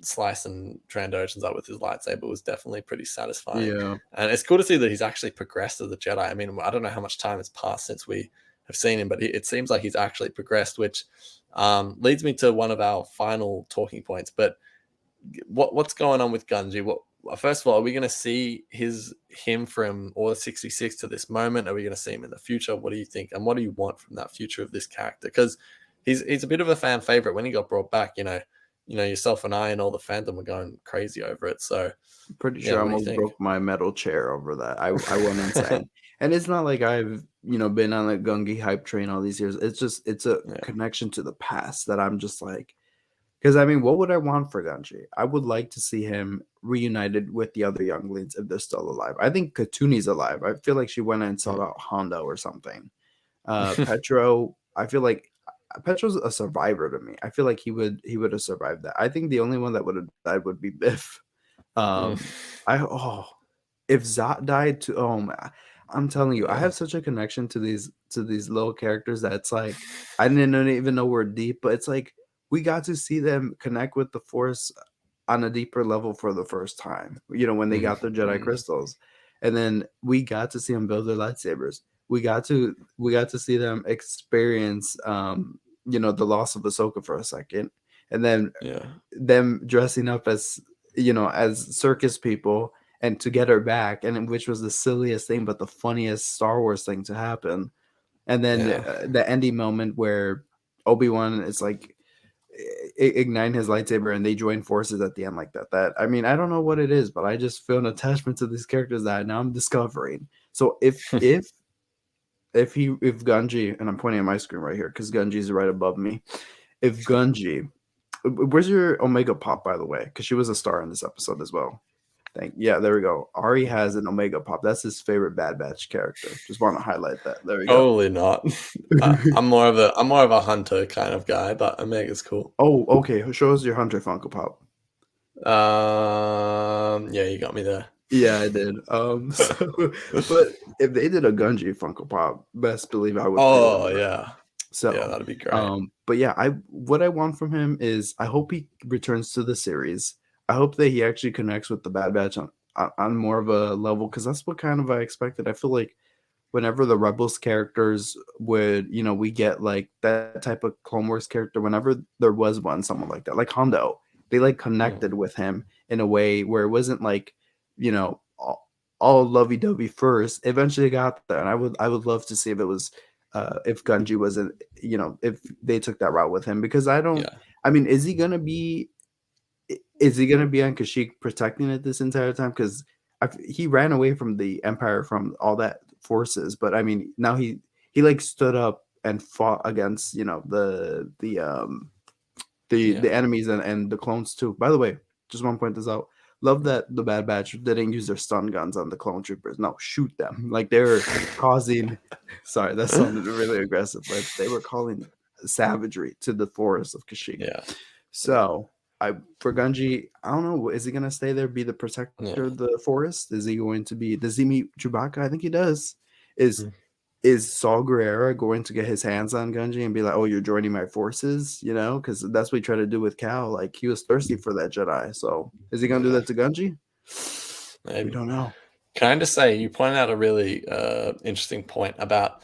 slicing Trandoshans up with his lightsaber was definitely pretty satisfying. Yeah, And it's cool to see that he's actually progressed as a Jedi. I mean, I don't know how much time has passed since we have seen him, but it seems like he's actually progressed, which leads me to one of our final talking points. But what's going on with Gunji? First of all, are we going to see him from Order 66 to this moment? Are we going to see him in the future? What do you think, and what do you want from that future of this character? Because he's a bit of a fan favorite. When he got brought back, yourself and I and all the fandom were going crazy over it. So pretty yeah, sure I what do you almost think? broke my metal chair over that. I went insane. And it's not like I've, been on a Gungi hype train all these years. It's a Yeah. connection to the past that I'm just like, because I mean, what would I want for Gungi? I would like to see him reunited with the other younglings if they're still alive. I think Katuni's alive. I feel like she went and sought out Hondo or something. Petro, I feel like Petro's a survivor to me. I feel like he would have survived that. I think the only one that would have died would be Biff. Mm. I oh, if Zot died too, oh man, I'm telling you, I Yeah. have such a connection to these little characters that it's like I didn't even know we're deep, but it's like we got to see them connect with the Force on a deeper level for the first time. When they Mm. got their Jedi Mm. crystals, and then we got to see them build their lightsabers. We got to see them experience, the loss of Ahsoka for a second, and then Yeah. them dressing up as circus people and to get her back, and which was the silliest thing but the funniest Star Wars thing to happen. And then Yeah. the ending moment where Obi-Wan is like igniting his lightsaber and they join forces at the end like that. I mean, I don't know what it is, but I just feel an attachment to these characters that now I'm discovering. So if Gunji, and I'm pointing at my screen right here because Gunji is right above me. If Gunji, where's your Omega Pop, by the way? Because she was a star in this episode as well. Yeah, there we go. Ari has an Omega Pop. That's his favorite Bad Batch character. Just want to highlight that. There we go. Totally not. I'm more of a hunter kind of guy, but Omega's cool. Oh, okay. Show us your Hunter Funko Pop. Yeah, you got me there. Yeah, I did. But if they did a Gunji Funko Pop, best believe I would pre-order Oh that. yeah, yeah, So, that'd be great. but yeah, what I want from him is I hope he returns to the series. I hope that he actually connects with the Bad Batch on more of a level because that's what kind of I expected. I feel like whenever the Rebels characters would, we get like that type of Clone Wars character, whenever there was someone like that, like Hondo, they like connected Mm, with him in a way where it wasn't like, all lovey dovey first. Eventually got there. And I would love to see if it was, if Gunji wasn't, if they took that route with him because yeah, I mean, is he gonna be on Kashyyyk protecting it this entire time? Because he ran away from the Empire from all that forces, but I mean now he like stood up and fought against the yeah. enemies and the clones too. By the way, just want to point this out. Love that the Bad Batch didn't use their stun guns on the clone troopers. No, shoot them. Like they were causing. Sorry, that sounded really aggressive, but they were calling savagery to the forest of Kashyyyk. Yeah, yeah, So I for Gunji, I don't know. Is he gonna stay there, be the protector yeah. of the forest? Is he going to be? Does he meet Chewbacca? I think he does. Is Mm. is Saul Guerrero going to get his hands on Gunji and be like, "Oh, you're joining my forces"? Because that's what he tried to do with Cal. Like he was thirsty for that Jedi. So is he gonna do Yeah, that to Gunji? We maybe. don't know. Can I just say you pointed out a really interesting point about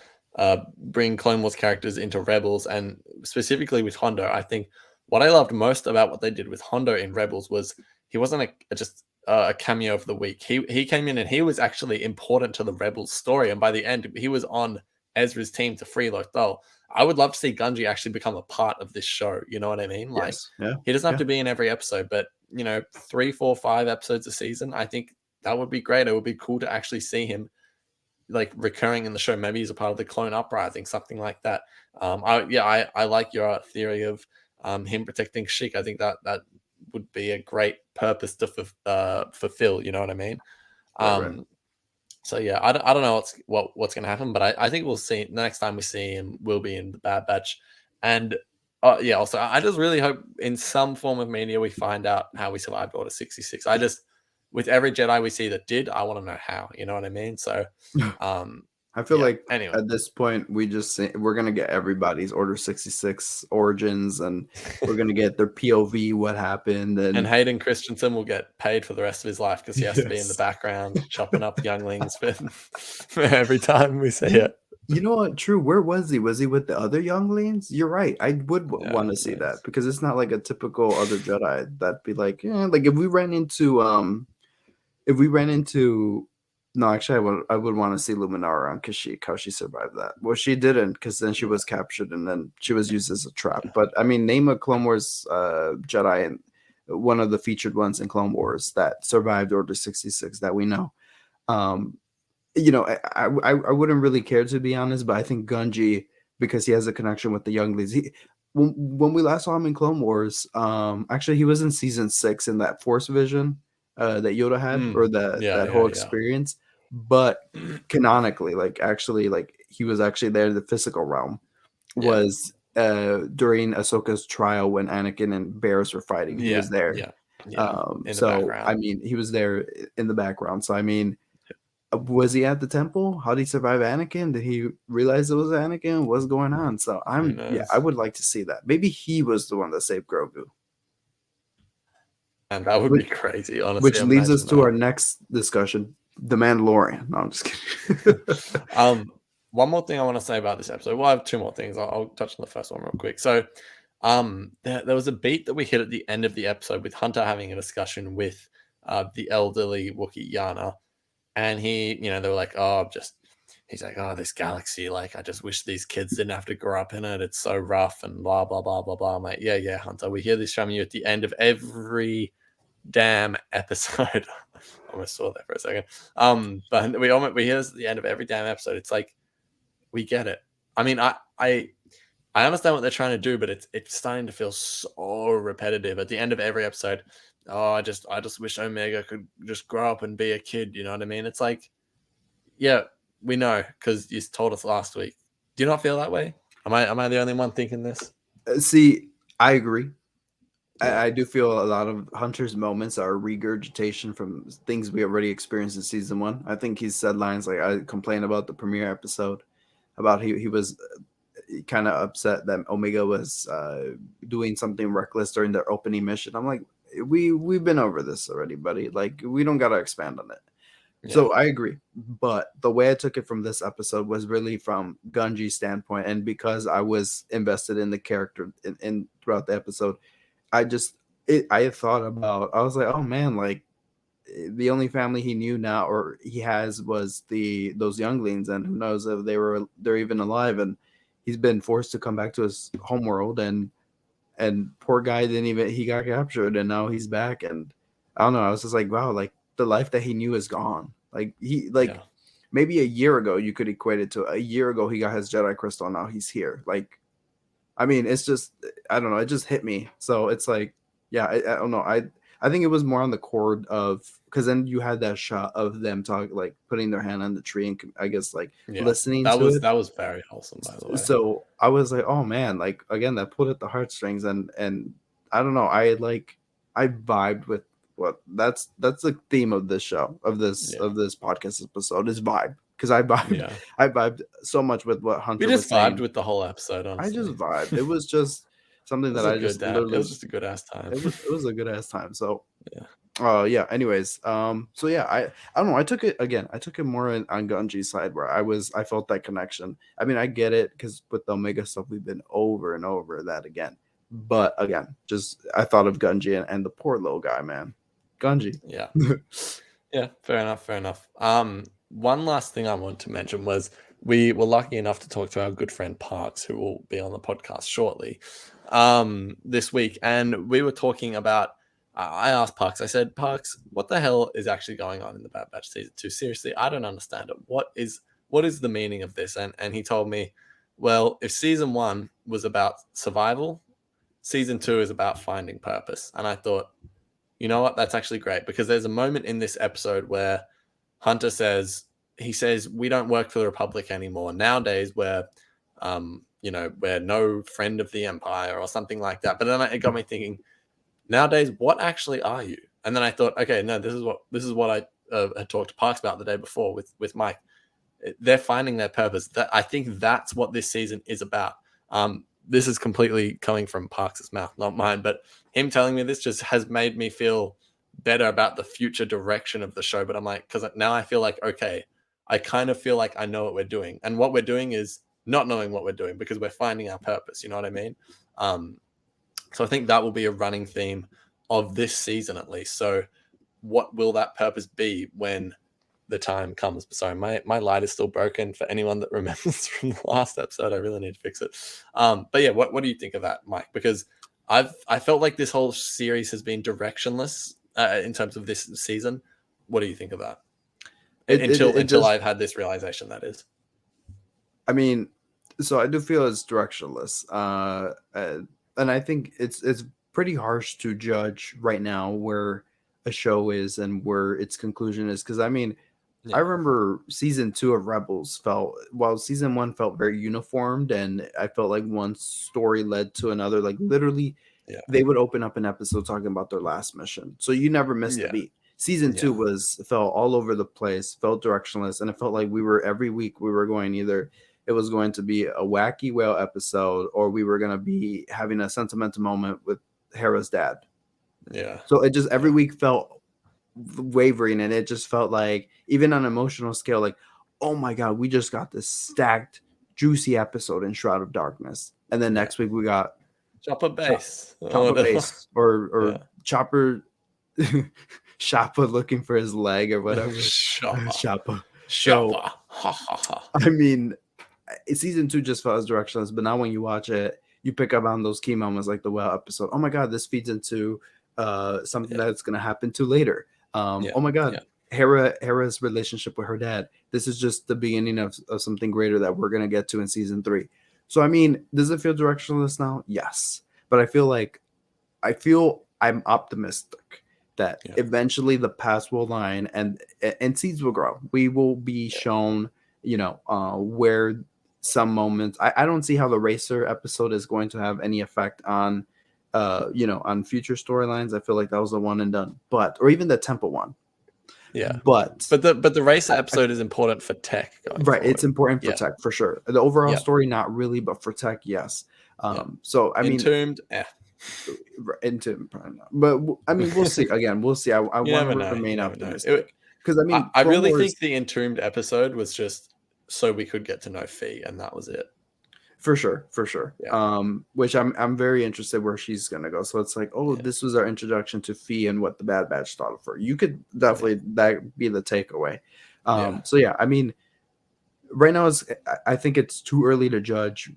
bringing Clone Wars characters into Rebels, and specifically with Hondo. I think what I loved most about what they did with Hondo in Rebels was he wasn't just a cameo of the week. He came in and he was actually important to the Rebels story, and by the end he was on Ezra's team to free Lothal. I would love to see Gunji actually become a part of this show. You know what I mean? Like Yes. Yeah. he doesn't have Yeah. to be in every episode, but 3, 4, 5 episodes a season. I think that would be great. It would be cool to actually see him like recurring in the show. Maybe he's a part of the Clone Uprising, something like that. I like your theory of him protecting Sheik. I think that would be a great purpose to fulfill. You know what I mean? Right. So yeah, I don't know what's going to happen, but I think we'll see the next time we see him will be in the Bad Batch, and yeah. Also, I just really hope in some form of media we find out how we survived Order 66. I just with every Jedi we see that did, I want to know how. You know what I mean? So, I feel yeah. like Anyway, at this point we're gonna get everybody's Order 66 origins, and we're gonna get their POV, what happened, and and Hayden Christensen will get paid for the rest of his life because he has to be in the yes. background chopping up younglings for every time we see You, it. you know what? True. Where was he? Was he with the other younglings? You're right. I would Yeah, want to see that nice. because it's not like a typical other Jedi that'd be like, yeah, like if we ran into no, actually I would want to see Luminara on Kashyyyk, how she survived that. Well, she didn't because then she Yeah. was captured and then she was used as a trap. But I mean, name a Clone Wars Jedi and one of the featured ones in Clone Wars that survived Order 66 that we know. Um, I wouldn't really care to be honest, but I think Gunji, because he has a connection with the younglings. When we last saw him in Clone Wars, actually he was in season 6 in that Force vision that Yoda had, or that whole Yeah. experience. But canonically, like actually, like he was actually there in the physical realm. Yeah. Was during Ahsoka's trial when Anakin and Barris were fighting. He Yeah. was there. Yeah. Yeah. In the So I background. mean, he was there in the background. So I mean, was he at the temple? How did he survive Anakin? Did he realize it was Anakin? What's going on? So Who yeah, I knows? would like to see that. Maybe he was the one that saved Grogu. And that would be Which, crazy, honestly. which leads us Imagine to that. our next discussion, The Mandalorian. No, I'm just kidding. One more thing I want to say about this episode. Well, I have two more things. I'll touch on the first one real quick. So, there was a beat that we hit at the end of the episode with Hunter having a discussion with the elderly Wookiee Yana, and they were like, "Oh, he's like, oh, this galaxy, like, I just wish these kids didn't have to grow up in it. It's so rough and blah blah blah blah blah." I'm like, yeah, Hunter. We hear this from you at the end of every damn episode. I almost saw that for a second. But we hear this at the end of every damn episode. It's like we get it. I mean, I understand what they're trying to do, but it's starting to feel so repetitive. At the end of every episode, oh, I just wish Omega could just grow up and be a kid. You know what I mean? It's like, yeah, we know because you told us last week. Do you not feel that way? Am I the only one thinking this? See, I agree. Yeah, I do feel a lot of Hunter's moments are regurgitation from things we already experienced in season 1. I think he's said lines like, I complained about the premiere episode, about he was kind of upset that Omega was doing something reckless during their opening mission. I'm like, we've been over this already, buddy. Like, we don't gotta expand on it. yeah, So I agree, but the way I took it from this episode was really from Gunji's standpoint, and because I was invested in the character in throughout the episode, I thought about, I was like, oh man, like the only family he knew now or he has was those younglings, and who knows if they're even alive, and he's been forced to come back to his homeworld, and poor guy didn't even he got captured and now he's back, and I don't know, I was just like, wow, like the life that he knew is gone. Like yeah, maybe a year ago you could equate it to a year ago he got his Jedi crystal, now he's here. Like, I mean, it's just, I don't know. It just hit me. So it's like, yeah, I don't know. I think it was more on the chord of, because then you had that shot of them like putting their hand on the tree and I guess like yeah. listening That to was it. that was very wholesome, by the way. So I was like, oh man, like again, that pulled at the heartstrings, and I don't know. I vibed with what that's the theme of this show, Yeah, of this podcast episode is vibe, because I vibed yeah. I vibed so much with what We Hunter was just vibed saying. with the whole episode, I just honestly. vibed. It was just something It that was a I good just dad. It literally, was just a good ass time. it was a good ass time. So Yeah, yeah, anyways, so yeah, I don't know, I took it again, I took it more on Gunji's side, where I felt that connection. I mean, I get it because with the Omega stuff we've been over and over that again, but again, just I thought of Gunji, and the poor little guy, man. Gunji. yeah. Yeah, fair enough, fair enough. One last thing I want to mention was we were lucky enough to talk to our good friend Parks, who will be on the podcast shortly, this week, and we were talking about. I asked Parks. I said, Parks, what the hell is actually going on in the Bad Batch season 2? Seriously, I don't understand it. What is the meaning of this? And he told me, well, if season 1 was about survival, season 2 is about finding purpose. And I thought, you know what? That's actually great, because there's a moment in this episode where Hunter says, we don't work for the Republic anymore. Nowadays, we're no friend of the Empire or something like that. But then it got me thinking, nowadays, what actually are you? And then I thought, okay, no, this is what I had talked to Parks about the day before with Mike. They're finding their purpose. I think that's what this season is about. This is completely coming from Parks' mouth, not mine, but him telling me this just has made me feel better about the future direction of the show. But I'm like, because now I feel like, okay, I kind of feel like I know what we're doing. And what we're doing is not knowing what we're doing, because we're finding our purpose. You know what I mean? So I think that will be a running theme of this season, at least. So what will that purpose be when the time comes? Sorry, my light is still broken for anyone that remembers from the last episode. I really need to fix it. But yeah, what do you think of that, Mike? Because I felt like this whole series has been directionless in terms of this season. What do you think of that? Until I've had this realization, that is. I mean, so I do feel it's directionless. And I think it's pretty harsh to judge right now where a show is and where its conclusion is. Because I mean, I remember season 2 of Rebels while season 1 felt very uniformed, and I felt like one story led to another. Like literally, they would open up an episode talking about their last mission, so you never missed a beat. Season 2 felt all over the place, felt directionless, and it felt like every week we were going either. It was going to be a wacky whale episode, or we were going to be having a sentimental moment with Hera's dad. Yeah. So it just every week felt wavering, and it just felt like, even on an emotional scale, like, oh my God, we just got this stacked, juicy episode in Shroud of Darkness. And then next week we got Chopper Base. Chopper Base or Chopper Shappa looking for his leg or whatever. Shappa. So, I mean, season 2 just felt as directionless, but now when you watch it, you pick up on those key moments like the whale episode. Oh my God, this feeds into something that's going to happen to later. Oh my God, Hera's relationship with her dad. This is just the beginning of something greater that we're going to get to in season 3. So, I mean, does it feel directionless now? Yes. But I feel I'm optimistic that eventually the paths will align and seeds will grow. We will be shown, where some moments. I don't see how the racer episode is going to have any effect on, on future storylines. I feel like that was a one and done. Or even the temple one. Yeah, but the racer episode is important for tech, right? Forward. It's important for tech for sure. The overall story, not really, but for tech, yes. So I mean, Entombed, Entombed, probably not. But I mean, we'll see. Again, we'll see. I want to remain optimistic because I mean, I really think the Entombed episode was just so we could get to know Fee, and that was it. For sure. Yeah. Which I'm very interested where she's gonna go. So it's like, this was our introduction to Fee and what the Bad Batch thought of her. You could definitely that be the takeaway. So yeah, I mean, right now I think it's too early to judge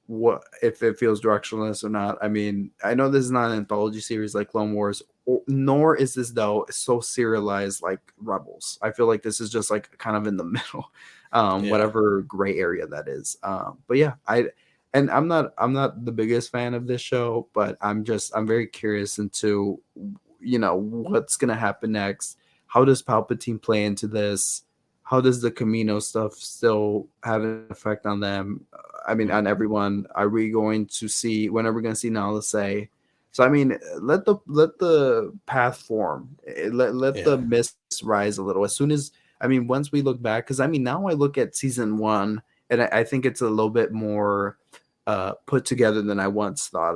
what if it feels directionless or not. I mean, I know this is not an anthology series like Clone Wars, nor is this though so serialized like Rebels. I feel like this is just like kind of in the middle. Whatever gray area that is. But yeah, I'm not the biggest fan of this show, but I'm very curious into, what's going to happen next. How does Palpatine play into this? How does the Camino stuff still have an effect on them? I mean, on everyone. Are we going to see, when are we going to see Nala say? So, I mean, let the path form. Let the mist rise a little. As soon as, once we look back, because now I look at season 1 and I think it's a little bit more put together than I once thought.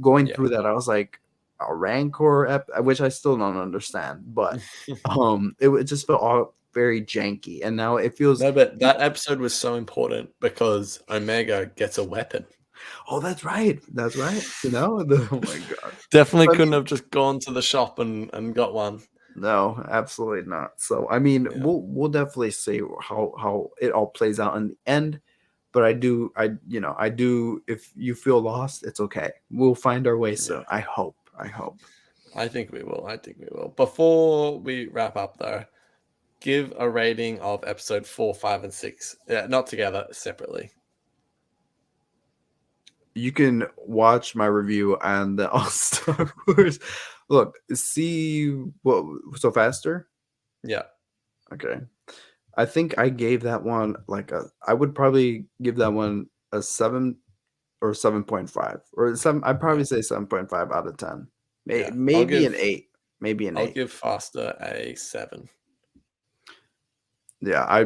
Going through that, I was like, a Rancor, which I still don't understand, but it just felt all very janky, and now it feels. No, but that episode was so important because Omega gets a weapon. Oh, that's right. Oh my God, definitely couldn't have just gone to the shop and got one. No, absolutely not. So we'll definitely see how it all plays out in the end. But I do. If you feel lost, it's okay. We'll find our way soon. I hope. I think we will. Before we wrap up, though, give a rating of episode 4, 5, and 6. Yeah, not together, separately. you can watch my review on the All Star Wars. Look, see what so faster. Yeah. Okay, I think I gave that one like a. I would probably give that one a 7 or 7.5 or some. I'd probably Yeah. say 7.5 out of 10. Yeah. Maybe an 8. Maybe an I'll 8. give Faster a 7. Yeah,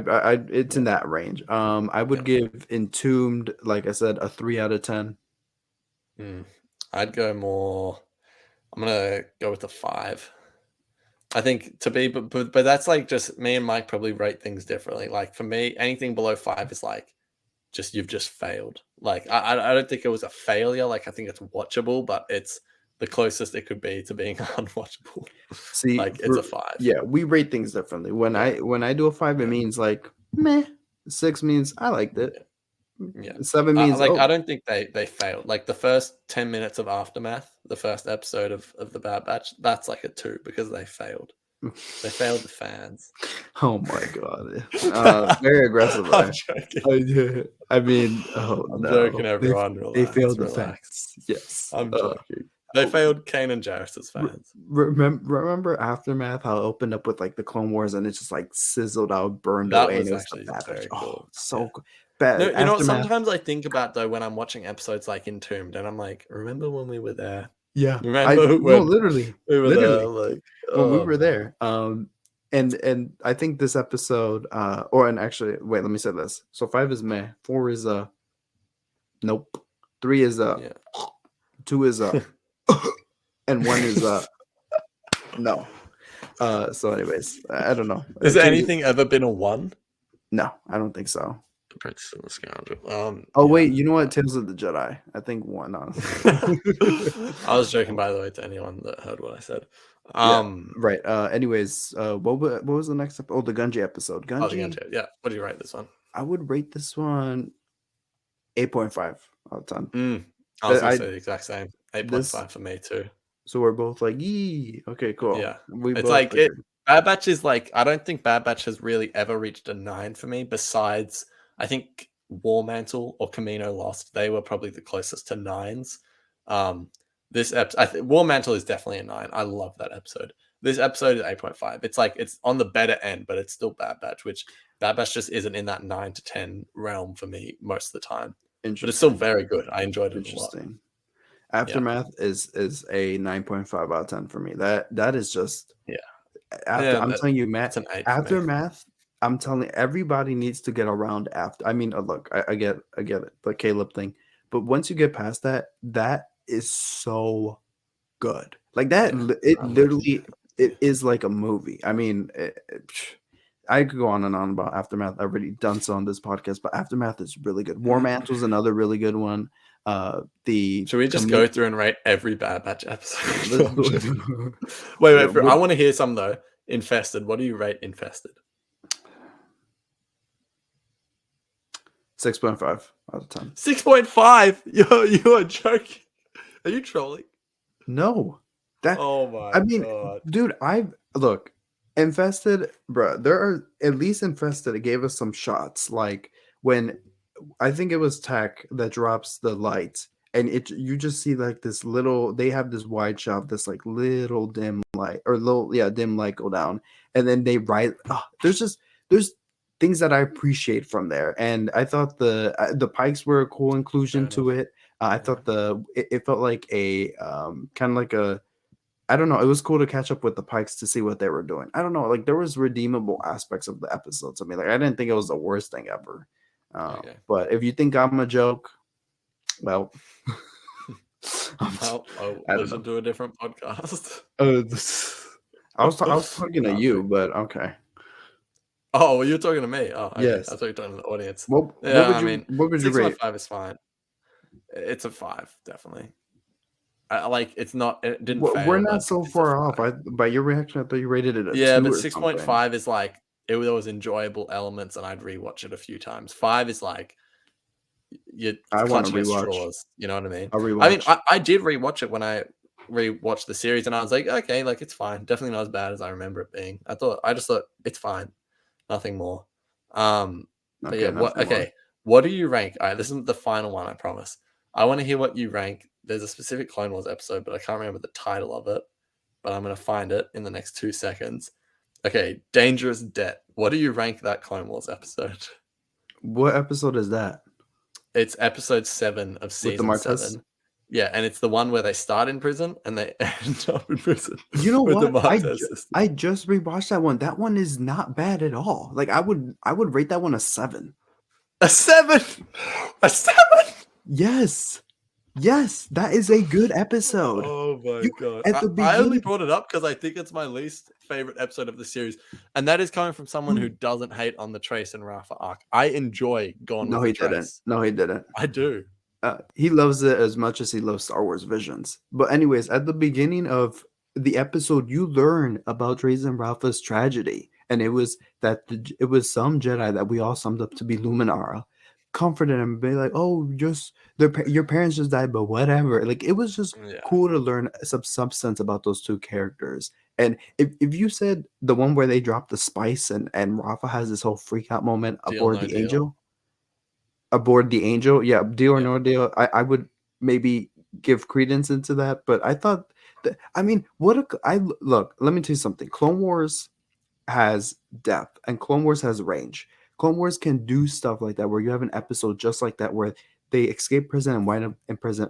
it's in that range. I would give Entombed, like I said, a 3 out of 10. I'd go more. I'm gonna go with a 5. I think to be, but that's like just me and Mike probably rate things differently. Like for me, anything below 5 is like just you've just failed. Like I don't think it was a failure. Like I think it's watchable, but it's the closest it could be to being unwatchable. See, Like it's a 5. yeah, we rate things differently. When I do a 5, it means like meh. 6 means I liked it. Yeah. 7 means I don't think they failed. Like the first 10 minutes of Aftermath, the first episode of the Bad Batch, that's like a 2 because they failed. They failed the fans. Oh my god. Very aggressive I'm there. joking. I mean, oh I'm no. joking, everyone. They Relax, failed the relax. fans. Yes. I'm joking. They failed Kane and Jarrus' fans. Remember Aftermath, how it opened up with like the Clone Wars and it just like sizzled out, burned That away, and was it was the actually Bad Batch. very Oh, cool. so good. No, you know what? Aftermath. Sometimes I think about though when I'm watching episodes like Entombed, and I'm like, remember when we were there? Yeah. Remember No, when literally. we were there? Like, When we oh were man. there. And I think this episode, and actually, wait, let me say this. So 5 is meh, 4 is nope, 3 is Yeah. 2 is and 1 is no. So anyways, I don't know. Has anything ever been a 1? No, I don't think so. Prince and the Scoundrel. Oh wait, you know what? Tales of the Jedi. I think 1. Honestly. I was joking, by the way, to anyone that heard what I said. Yeah, right. Anyways, what was the next episode? Oh, the Gunji episode. Gunji. Yeah. What do you rate this one? I would rate this one 8.5 out of 10. I was gonna say the exact same. 8.5 for me too. So we're both like, yee. Okay, cool. Yeah. We It's both like agree. Bad Batch is like, I don't think Bad Batch has really ever reached a 9 for me, besides I think War Mantle or Camino Lost. They were probably the closest to 9s. This episode, War Mantle is definitely a 9. I love that episode. This episode is 8.5. It's like it's on the better end, but it's still Bad Batch, which Bad Batch just isn't in that 9 to 10 realm for me most of the time. But it's still very good. I enjoyed it a lot. Aftermath is a 9.5 out of 10 for me. That is just I'm telling you, Matt. Aftermath. I'm telling you, everybody needs to get around after. I mean, look, I get it, the Caleb thing, but once you get past that, that is so good. Like that, it literally it is like a movie. I mean, I could go on and on about Aftermath. I've already done so on this podcast, but Aftermath is really good. War Mantle is another really good one. Should we just go through and rate every Bad Batch episode? wait, I want to hear some though. Infested. What do you rate Infested? 6.5 out of 10. 6.5? Yo, you are joking. Are you trolling? No. Oh my god. Dude, look, Infested, bro, there are at least Infested, it gave us some shots. Like when I think it was Tech that drops the light, and you just see like this little, they have this wide shot, this like little dim light dim light go down, and then they there's things that I appreciate from there. And I thought the Pikes were a cool inclusion to it. I thought it felt like a kind of like a, I don't know. It was cool to catch up with the Pikes to see what they were doing. I don't know. Like there was redeemable aspects of the episodes. I mean, like I didn't think it was the worst thing ever. But if you think I'm a joke, well, I'll listen to a different podcast. I was talking to you, but okay. Oh, well, you're talking to me. Oh, okay. Yes. I thought you were talking to the audience. What would you rate? 6.5 is fine. It's a 5, definitely. It's not. It didn't fail. We're not so far off. By your reaction, I thought you rated it a 2 but or 6.5 is like there was enjoyable elements, and I'd rewatch it a few times. 5 is like I want to clutching at rewatch. straws. You know what I mean? I'll rewatch. I mean, I did rewatch it when I rewatched the series, and I was like, okay, like it's fine. Definitely not as bad as I remember it being. I just thought it's fine, nothing more. But yeah, what do you rank? All right, this is the final one, I promise. I want to hear what you rank. There's a specific Clone Wars episode, but I can't remember the title of it. But I'm going to find it in the next 2 seconds. Okay, Dangerous Debt. What do you rank that Clone Wars episode? What episode is that? It's episode 7 of With the season Marquez? 7. Yeah, and it's the one where they start in prison and they end up in prison. You know with what? The Marquez sisters. I just rewatched that one. That one is not bad at all. Like I would rate that one a 7. A 7. A 7. Yes. Yes, that is a good episode. Oh my You- god! at the I only beginning- brought it up because I think it's my least favorite episode of the series, and that is coming from someone who doesn't hate on the Trace and Rafa arc. I enjoy Gone No, with he the didn't. Trace. No, he didn't. I do. He loves it as much as he loves Star Wars Visions. But anyways, at the beginning of the episode, you learn about Trace and Rafa's tragedy, and it was that it was some Jedi that we all summed up to be Luminara, comforted him and be like, "Oh, just your parents just died, but whatever." Like it was just Yeah. cool to learn some substance about those two characters. And if you said the one where they drop the spice and Rafa has this whole freak out moment Deal, aboard no the deal. Angel. Aboard the Angel, yeah, deal or Yeah. no deal. I would maybe give credence into that, but I thought that, I mean, look, let me tell you something. Clone Wars has depth and Clone Wars has range. Clone Wars can do stuff like that where you have an episode just like that where they escape prison and wind up in prison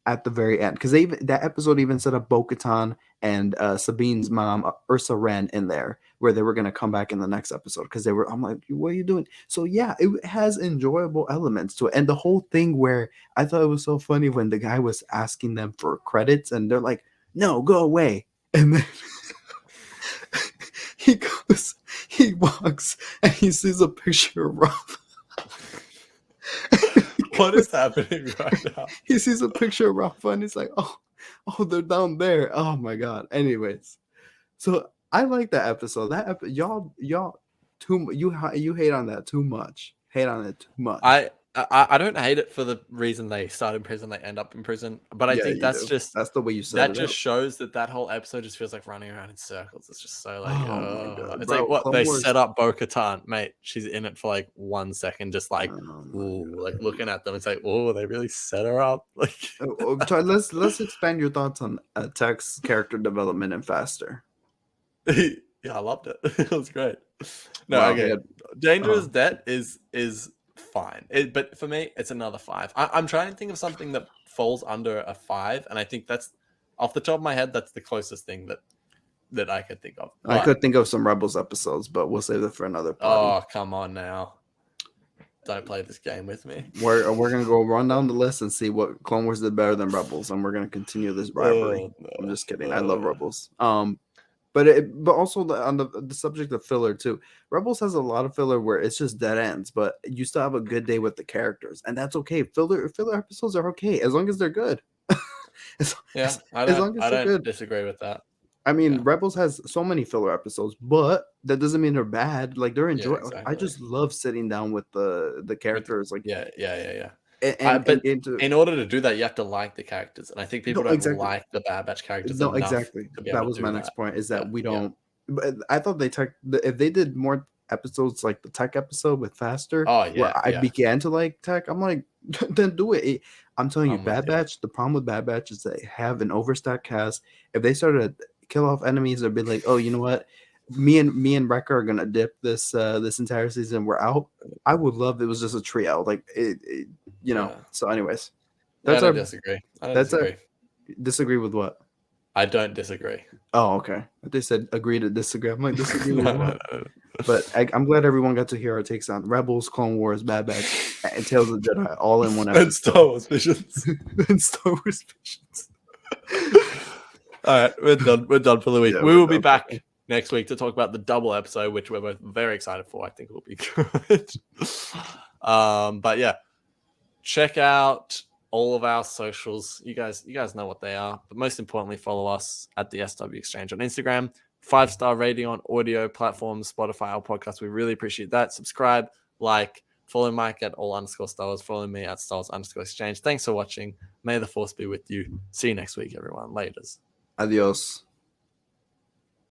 at the very end, because that episode even set up Bo-Katan and Sabine's mom, Ursa Wren, in there, where they were going to come back in the next episode because they were. I'm like, what are you doing? So yeah, it has enjoyable elements to it, and the whole thing where I thought it was so funny when the guy was asking them for credits, and they're like, "No, go away," and then he walks, and he sees a picture of Rob. What is happening right now? He sees a picture of Rafa and he's like, oh, they're down there. Oh my god. Anyways, so I like that episode. Y'all you hate on that too much. Hate on it too much. I don't hate it for the reason they start in prison, they end up in prison, but I Yeah, think you that's do. just That's the way you said that it. just shows that whole episode just feels like running around in circles. It's just so like, Oh my God, it's bro, like what Clone they Wars- set up Bo-Katan, mate. She's in it for like 1 second, just like, Oh my ooh, like looking at them. It's like, oh, they really set her up. Like, let's expand your thoughts on Tech's character development and faster. yeah, I loved it. It was great. No, Wow, okay. yeah. Dangerous Debt is fine, but for me, it's another 5. I'm trying to think of something that falls under a 5, and I think that's off the top of my head, that's the closest thing that I could think of. I could think of some Rebels episodes, but we'll save that for another party. Oh, come on now. Don't play this game with me. We're gonna go run down the list and see what Clone Wars did better than Rebels, and we're gonna continue this rivalry. Oh, no. I'm just kidding. I love Rebels. But also on the subject of filler too. Rebels has a lot of filler where it's just dead ends, but you still have a good day with the characters, and that's okay. Filler episodes are okay as long as they're good. Yeah, I long as they're don't good. disagree with that. I mean, Yeah. Rebels has so many filler episodes, but that doesn't mean they're bad. Like they're enjoyable. I exactly. just love sitting down with the characters. Like Yeah. and into In order to do that, you have to like the characters, and I think people No, don't exactly. like the Bad Batch characters. No, enough exactly. to be That able to was do my that. next point. Is that Yeah, we yeah. don't. But I thought if they did more episodes like the Tech episode with Faster, Oh, yeah, where I yeah. began to like Tech, I'm like, then do it. I'm telling you, I'm with Bad you. Batch. The problem with Bad Batch is they have an overstacked cast. If they started to kill off enemies, they'd be like, oh, you know what? Me and Wrecker are gonna dip this entire season. We're out. I would love if it was just a trio, like it Yeah. So, anyways, I that's don't our disagree. I don't that's our- disagree. disagree with what? I don't disagree. Oh, okay. They said agree to disagree. I'm like disagree with No, what? no. But I'm glad everyone got to hear our takes on Rebels, Clone Wars, Bad Batch, and Tales of the Jedi all in one And episode. Star Wars Visions. And Star Wars Visions. All right, we're done. We're done for the week. Yeah, we we're will be done. back next week to talk about the double episode, which we're both very excited for. I think it will be good. But yeah, check out all of our socials. You guys know what they are. But most importantly, follow us at the SW Exchange on Instagram. 5-star rating on audio platforms, Spotify, our podcast. We really appreciate that. Subscribe, like, follow Mike at all_Star Wars. Follow me at Stars_Exchange. Thanks for watching. May the force be with you. See you next week, everyone. Laters. Adios.